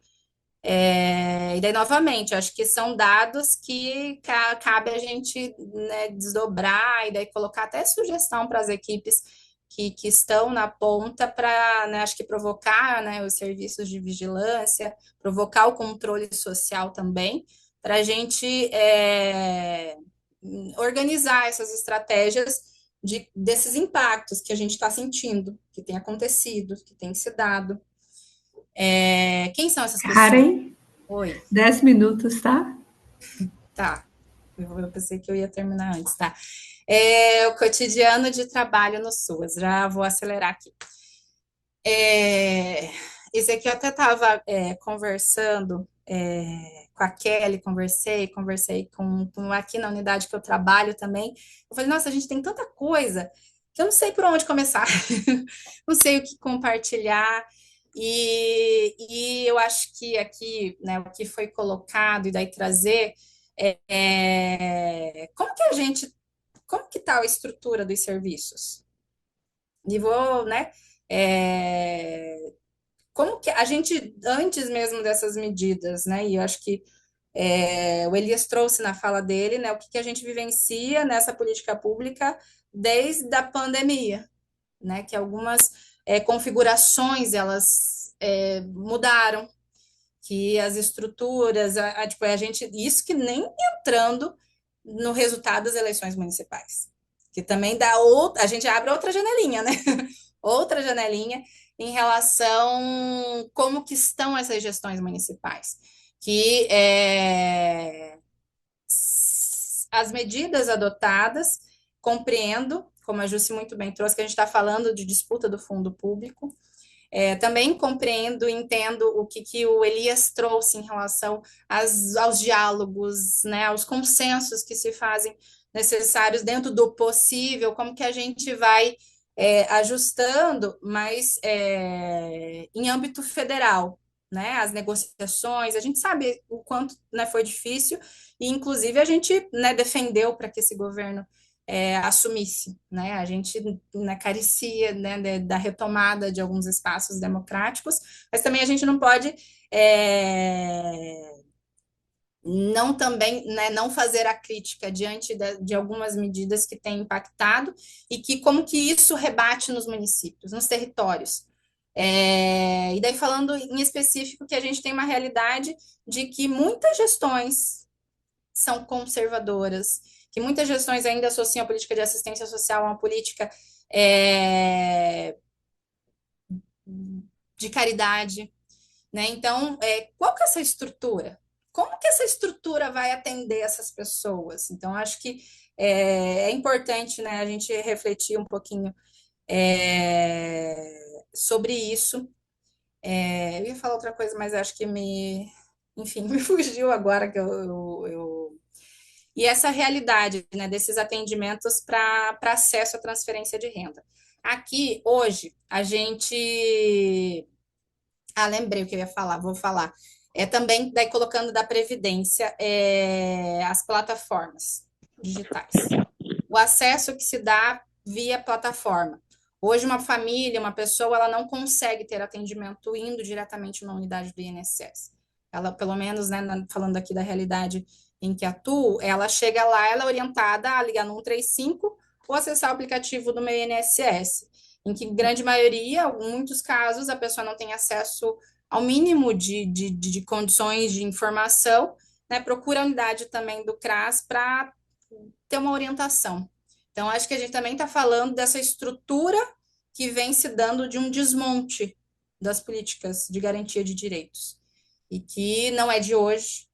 E daí, novamente, acho que são dados que cabe a gente, né, desdobrar e daí colocar até sugestão para as equipes que estão na ponta para, né, acho que provocar, né, os serviços de vigilância, provocar o controle social também, para a gente organizar essas estratégias desses impactos que a gente está sentindo, que tem acontecido, que tem se dado. Quem são essas pessoas? Karen, Oi. 10 minutos, tá? Tá. Eu pensei que eu ia terminar antes, tá? O cotidiano de trabalho no SUAS. Já vou acelerar aqui. Isso aqui eu até estava conversando com a Kelly, conversei com aqui na unidade que eu trabalho também. Eu falei, nossa, a gente tem tanta coisa que eu não sei por onde começar, não sei o que compartilhar. E eu acho que aqui, né, o que foi colocado e daí trazer como que está a estrutura dos serviços? E vou, né, como que a gente, antes mesmo dessas medidas, né, e eu acho que o Elias trouxe na fala dele, né, o que a gente vivencia nessa política pública desde a pandemia, né, que algumas configurações, elas mudaram, que as estruturas, tipo, a gente, isso que nem entrando no resultado das eleições municipais, que também dá outra, a gente abre outra janelinha, né? Outra janelinha em relação como que estão essas gestões municipais, que as medidas adotadas, compreendo, como a Jussi muito bem trouxe, que a gente está falando de disputa do fundo público, também compreendo e entendo o que o Elias trouxe em relação aos diálogos, né, aos consensos que se fazem necessários dentro do possível, como que a gente vai ajustando, mas em âmbito federal, né, as negociações, a gente sabe o quanto, né, foi difícil, e inclusive a gente, né, defendeu para que esse governo assumisse, né? A gente, né, carecia, né, da retomada de alguns espaços democráticos, mas também a gente não pode não também, né, não fazer a crítica diante de algumas medidas que têm impactado e que como que isso rebate nos municípios, nos territórios. E daí falando em específico que a gente tem uma realidade de que muitas gestões são conservadoras, que muitas gestões ainda associam a política de assistência social a uma política de caridade, né? Então, qual que é essa estrutura? Como que essa estrutura vai atender essas pessoas? Então, acho que é importante, né, a gente refletir um pouquinho sobre isso. Eu ia falar outra coisa, mas acho que enfim, me fugiu agora que E essa realidade, né, desses atendimentos para acesso à transferência de renda. Aqui, hoje, a gente. Lembrei o que eu ia falar, vou falar. Também, daí, colocando da Previdência, as plataformas digitais. O acesso que se dá via plataforma. Hoje, uma família, uma pessoa, ela não consegue ter atendimento indo diretamente na unidade do INSS. Ela, pelo menos, né, falando aqui da realidade em que atuo, ela chega lá, ela é orientada a ligar no 135 ou acessar o aplicativo do meu INSS, em que, em grande maioria, em muitos casos, a pessoa não tem acesso ao mínimo de condições de informação, né, procura a unidade também do CRAS para ter uma orientação. Então, acho que a gente também está falando dessa estrutura que vem se dando de um desmonte das políticas de garantia de direitos, e que não é de hoje,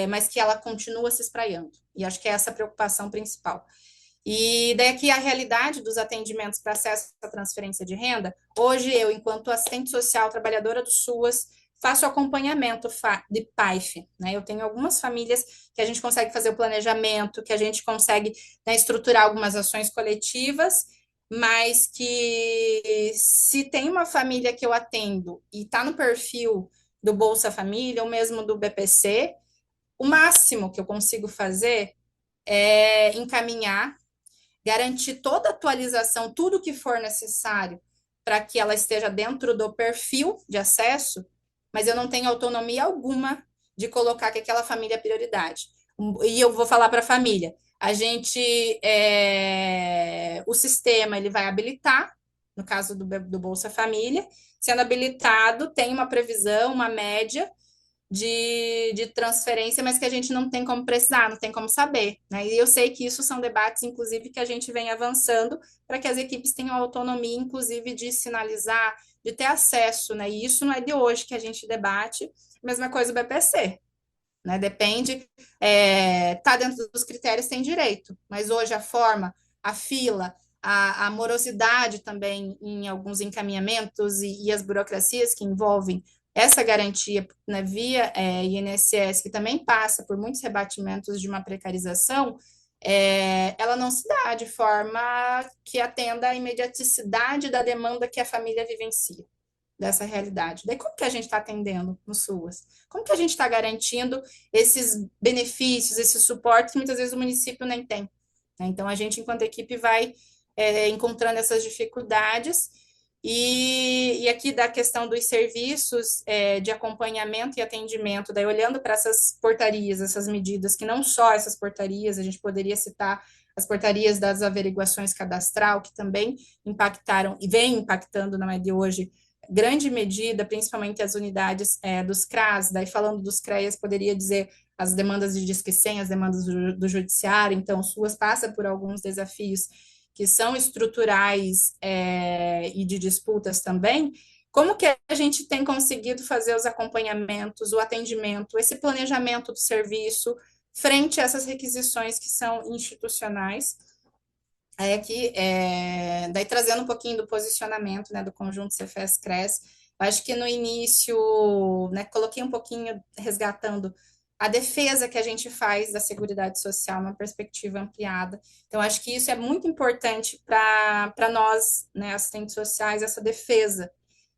mas que ela continua se espraiando. E acho que é essa a preocupação principal. E daí aqui a realidade dos atendimentos para acesso à transferência de renda. Hoje eu, enquanto assistente social, trabalhadora do SUAS, faço acompanhamento de PAIF, né? Eu tenho algumas famílias que a gente consegue fazer o planejamento, que a gente consegue, né, estruturar algumas ações coletivas, mas que se tem uma família que eu atendo e está no perfil do Bolsa Família ou mesmo do BPC, o máximo que eu consigo fazer é encaminhar, garantir toda a atualização, tudo que for necessário para que ela esteja dentro do perfil de acesso, mas eu não tenho autonomia alguma de colocar que aquela família é prioridade. E eu vou falar para a família, o sistema ele vai habilitar, no caso do Bolsa Família, sendo habilitado, tem uma previsão, uma média de transferência, mas que a gente não tem como precisar, não tem como saber, né? E eu sei que isso são debates, inclusive, que a gente vem avançando para que as equipes tenham autonomia, inclusive, de sinalizar, de ter acesso, né? E isso não é de hoje que a gente debate, mesma coisa o BPC, né? Depende, tá dentro dos critérios, tem direito, mas hoje a forma, a fila, a morosidade também em alguns encaminhamentos e as burocracias que envolvem essa garantia, né, via INSS, que também passa por muitos rebatimentos de uma precarização, ela não se dá de forma que atenda à imediaticidade da demanda que a família vivencia dessa realidade. Daí, como que a gente está atendendo no SUAS? Como que a gente está garantindo esses benefícios, esse suporte que muitas vezes o município nem tem, né? Então, a gente, enquanto equipe, vai encontrando essas dificuldades e aqui da questão dos serviços de acompanhamento e atendimento, daí olhando para essas portarias, essas medidas, que não só essas portarias, a gente poderia citar as portarias das averiguações cadastral, que também impactaram e vem impactando, não é de hoje, grande medida, principalmente as unidades dos CRAS, daí falando dos CREAS, poderia dizer as demandas de Disque 100, as demandas do judiciário, então, SUAS passa por alguns desafios que são estruturais e de disputas também. Como que a gente tem conseguido fazer os acompanhamentos, o atendimento, esse planejamento do serviço, frente a essas requisições que são institucionais, daí trazendo um pouquinho do posicionamento, né, do conjunto Cefes-Cres, acho que no início, né, coloquei um pouquinho resgatando a defesa que a gente faz da Seguridade Social numa perspectiva ampliada. Então, acho que isso é muito importante para nós, né, assistentes sociais, essa defesa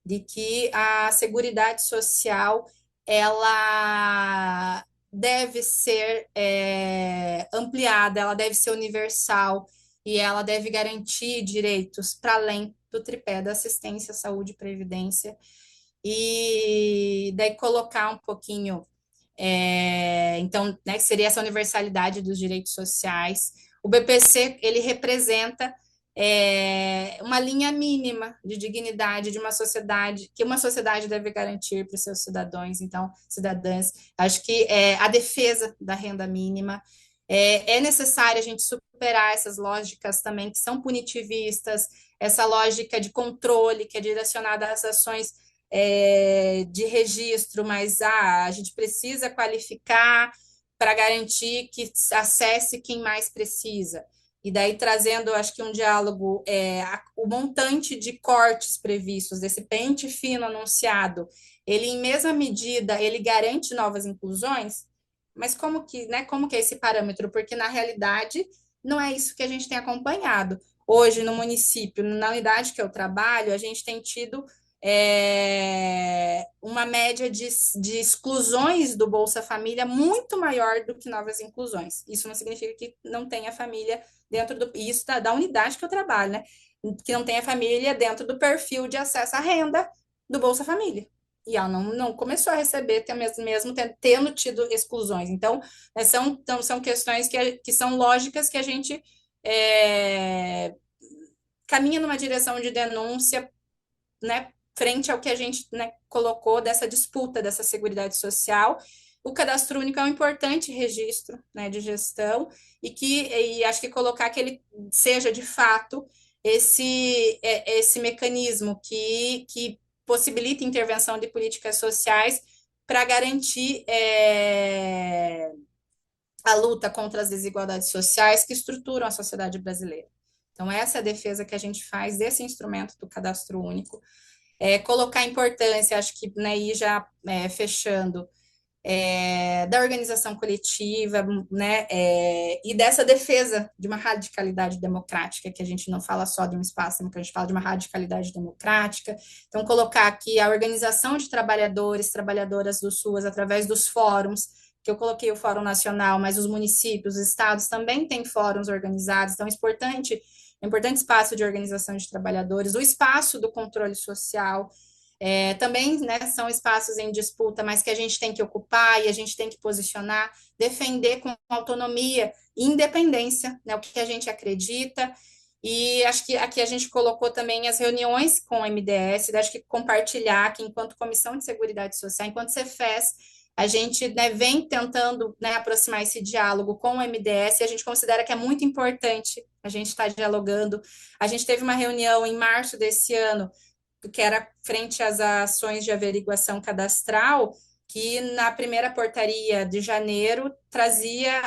de que a Seguridade Social, ela deve ser ampliada, ela deve ser universal, e ela deve garantir direitos para além do tripé da assistência, saúde e previdência, e daí colocar um pouquinho, então, né, que seria essa universalidade dos direitos sociais. O BPC, ele representa uma linha mínima de dignidade de uma sociedade, que uma sociedade deve garantir para os seus cidadãos, então, cidadãs. Acho que a defesa da renda mínima, é necessário a gente superar essas lógicas também que são punitivistas, essa lógica de controle que é direcionada às ações de registro, mas a gente precisa qualificar para garantir que acesse quem mais precisa. E daí trazendo, acho que um diálogo, o montante de cortes previstos, desse pente fino anunciado, ele em mesma medida, ele garante novas inclusões, mas como que, né, como que é esse parâmetro? Porque na realidade não é isso que a gente tem acompanhado. Hoje, no município, na unidade que eu trabalho, a gente tem tido uma média de exclusões do Bolsa Família muito maior do que novas inclusões. Isso não significa que não tenha família dentro do... Isso da unidade que eu trabalho, né? Que não tenha família dentro do perfil de acesso à renda do Bolsa Família. E ela não começou a receber, mesmo tendo tido exclusões. Então, são questões que são lógicas que a gente caminha numa direção de denúncia, né, frente ao que a gente, né, colocou dessa disputa dessa Seguridade Social. O cadastro único é um importante registro, né, de gestão e acho que colocar que ele seja de fato esse mecanismo que possibilita intervenção de políticas sociais para garantir a luta contra as desigualdades sociais que estruturam a sociedade brasileira. Então, essa é a defesa que a gente faz desse instrumento do cadastro único. colocar a importância, acho que, né, e já fechando, da organização coletiva, né, e dessa defesa de uma radicalidade democrática, que a gente não fala só de um espaço, que a gente fala de uma radicalidade democrática. Então, colocar aqui a organização de trabalhadores, trabalhadoras do SUAS, através dos fóruns, que eu coloquei o Fórum Nacional, mas os municípios, os estados também têm fóruns organizados, então é importante espaço de organização de trabalhadores, o espaço do controle social, também, né, são espaços em disputa, mas que a gente tem que ocupar e a gente tem que posicionar, defender com autonomia e independência, né, o que a gente acredita. E acho que aqui a gente colocou também as reuniões com o MDS, acho que compartilhar que enquanto Comissão de Seguridade Social, enquanto Cefes, a gente, né, vem tentando, né, aproximar esse diálogo com o MDS, e a gente considera que é muito importante a gente estar dialogando. A gente teve uma reunião em março desse ano, que era frente às ações de averiguação cadastral, que na primeira portaria de janeiro trazia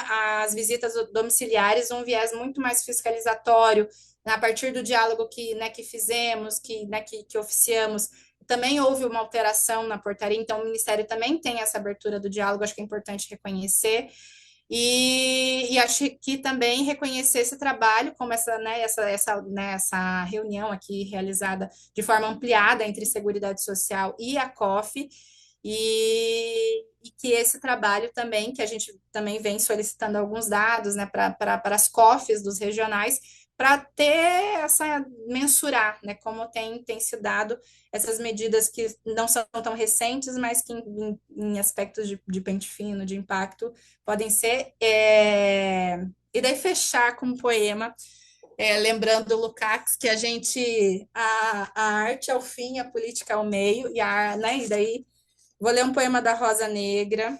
as visitas domiciliares um viés muito mais fiscalizatório, a partir do diálogo que, né, que fizemos, que oficiamos. Também houve uma alteração na portaria, então o Ministério também tem essa abertura do diálogo, acho que é importante reconhecer. E acho que também reconhecer esse trabalho, como essa reunião aqui realizada de forma ampliada entre Seguridade Social e a COF, e que esse trabalho também, que a gente também vem solicitando alguns dados, né, para as COFs dos regionais, para ter mensurar, né, como tem se dado essas medidas que não são tão recentes, mas que em aspectos de pente fino, de impacto, podem ser. E daí fechar com um poema, lembrando o Lukács, que a arte é o fim, a política é o meio, né, e daí vou ler um poema da Rosa Negra,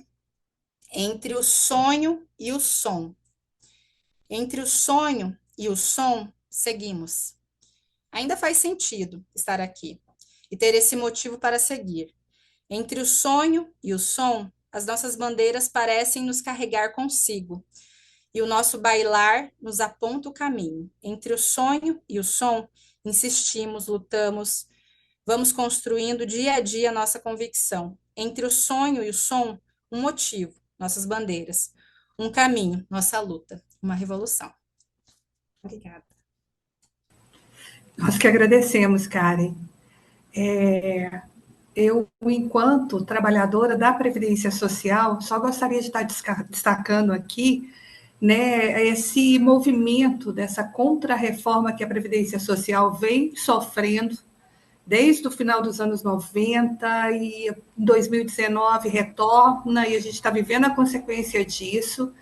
Entre o Sonho e o Som. Entre o sonho e o som, seguimos. Ainda faz sentido estar aqui e ter esse motivo para seguir. Entre o sonho e o som, as nossas bandeiras parecem nos carregar consigo, e o nosso bailar nos aponta o caminho. Entre o sonho e o som, insistimos, lutamos, vamos construindo dia a dia nossa convicção. Entre o sonho e o som, um motivo, nossas bandeiras, um caminho, nossa luta, uma revolução. Obrigada. Nós que agradecemos, Karen. Eu, enquanto trabalhadora da Previdência Social, só gostaria de estar destacando aqui, né, esse movimento dessa contrarreforma que a Previdência Social vem sofrendo desde o final dos anos 90 e em 2019 retorna, e a gente está vivendo a consequência disso.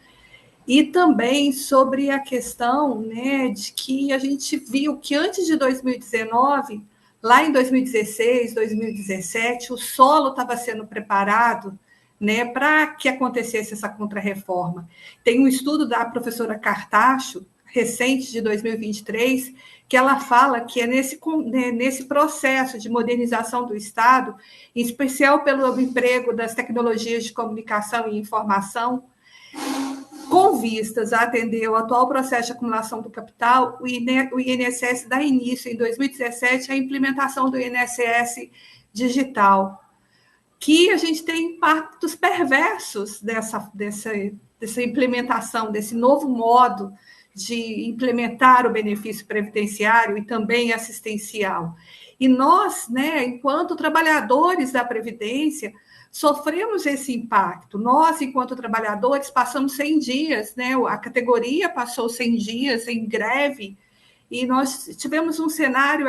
E também sobre a questão, né, de que a gente viu que antes de 2019, lá em 2016, 2017, o solo estava sendo preparado, né, para que acontecesse essa contrarreforma. Tem um estudo da professora Cartacho, recente, de 2023, que ela fala que é nesse processo de modernização do Estado, em especial pelo emprego das tecnologias de comunicação e informação, com vistas a atender o atual processo de acumulação do capital, o INSS dá início, em 2017, à implementação do INSS digital, que a gente tem impactos perversos dessa implementação, desse novo modo de implementar o benefício previdenciário e também assistencial. E nós, né, enquanto trabalhadores da Previdência, sofremos esse impacto. Nós, enquanto trabalhadores, passamos 100 dias, né? A categoria passou 100 dias em greve, e nós temos um cenário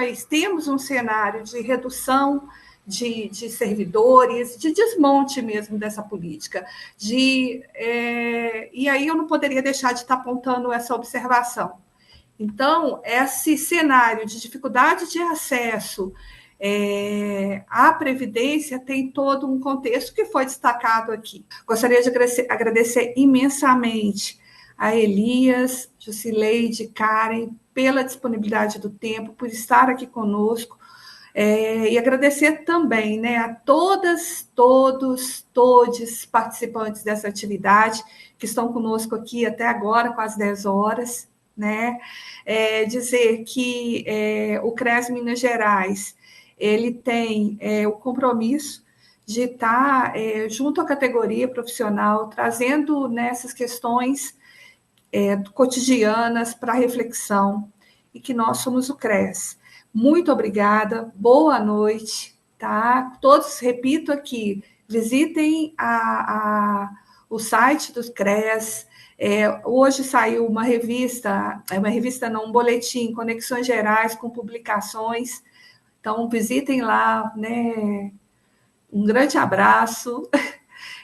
de redução de servidores, de desmonte mesmo dessa política. E aí eu não poderia deixar de estar apontando essa observação. Então, esse cenário de dificuldade de acesso a Previdência tem todo um contexto que foi destacado aqui. Gostaria de agradecer imensamente a Elias, Jusileide, Karen, pela disponibilidade do tempo, por estar aqui conosco, e agradecer também, né, a todos participantes dessa atividade que estão conosco aqui até agora, quase 10 horas, né? Dizer que o CRES Minas Gerais ele tem o compromisso de estar junto à categoria profissional, trazendo nessas questões cotidianas para reflexão, e que nós somos o CRES. Muito obrigada, boa noite, tá? Todos, repito aqui, visitem o site do CRES. Hoje saiu uma revista não, um boletim, Conexões Gerais, com publicações. Então, visitem lá, né? Um grande abraço,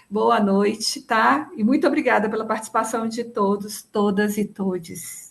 boa noite, tá? E muito obrigada pela participação de todos, todas e todes.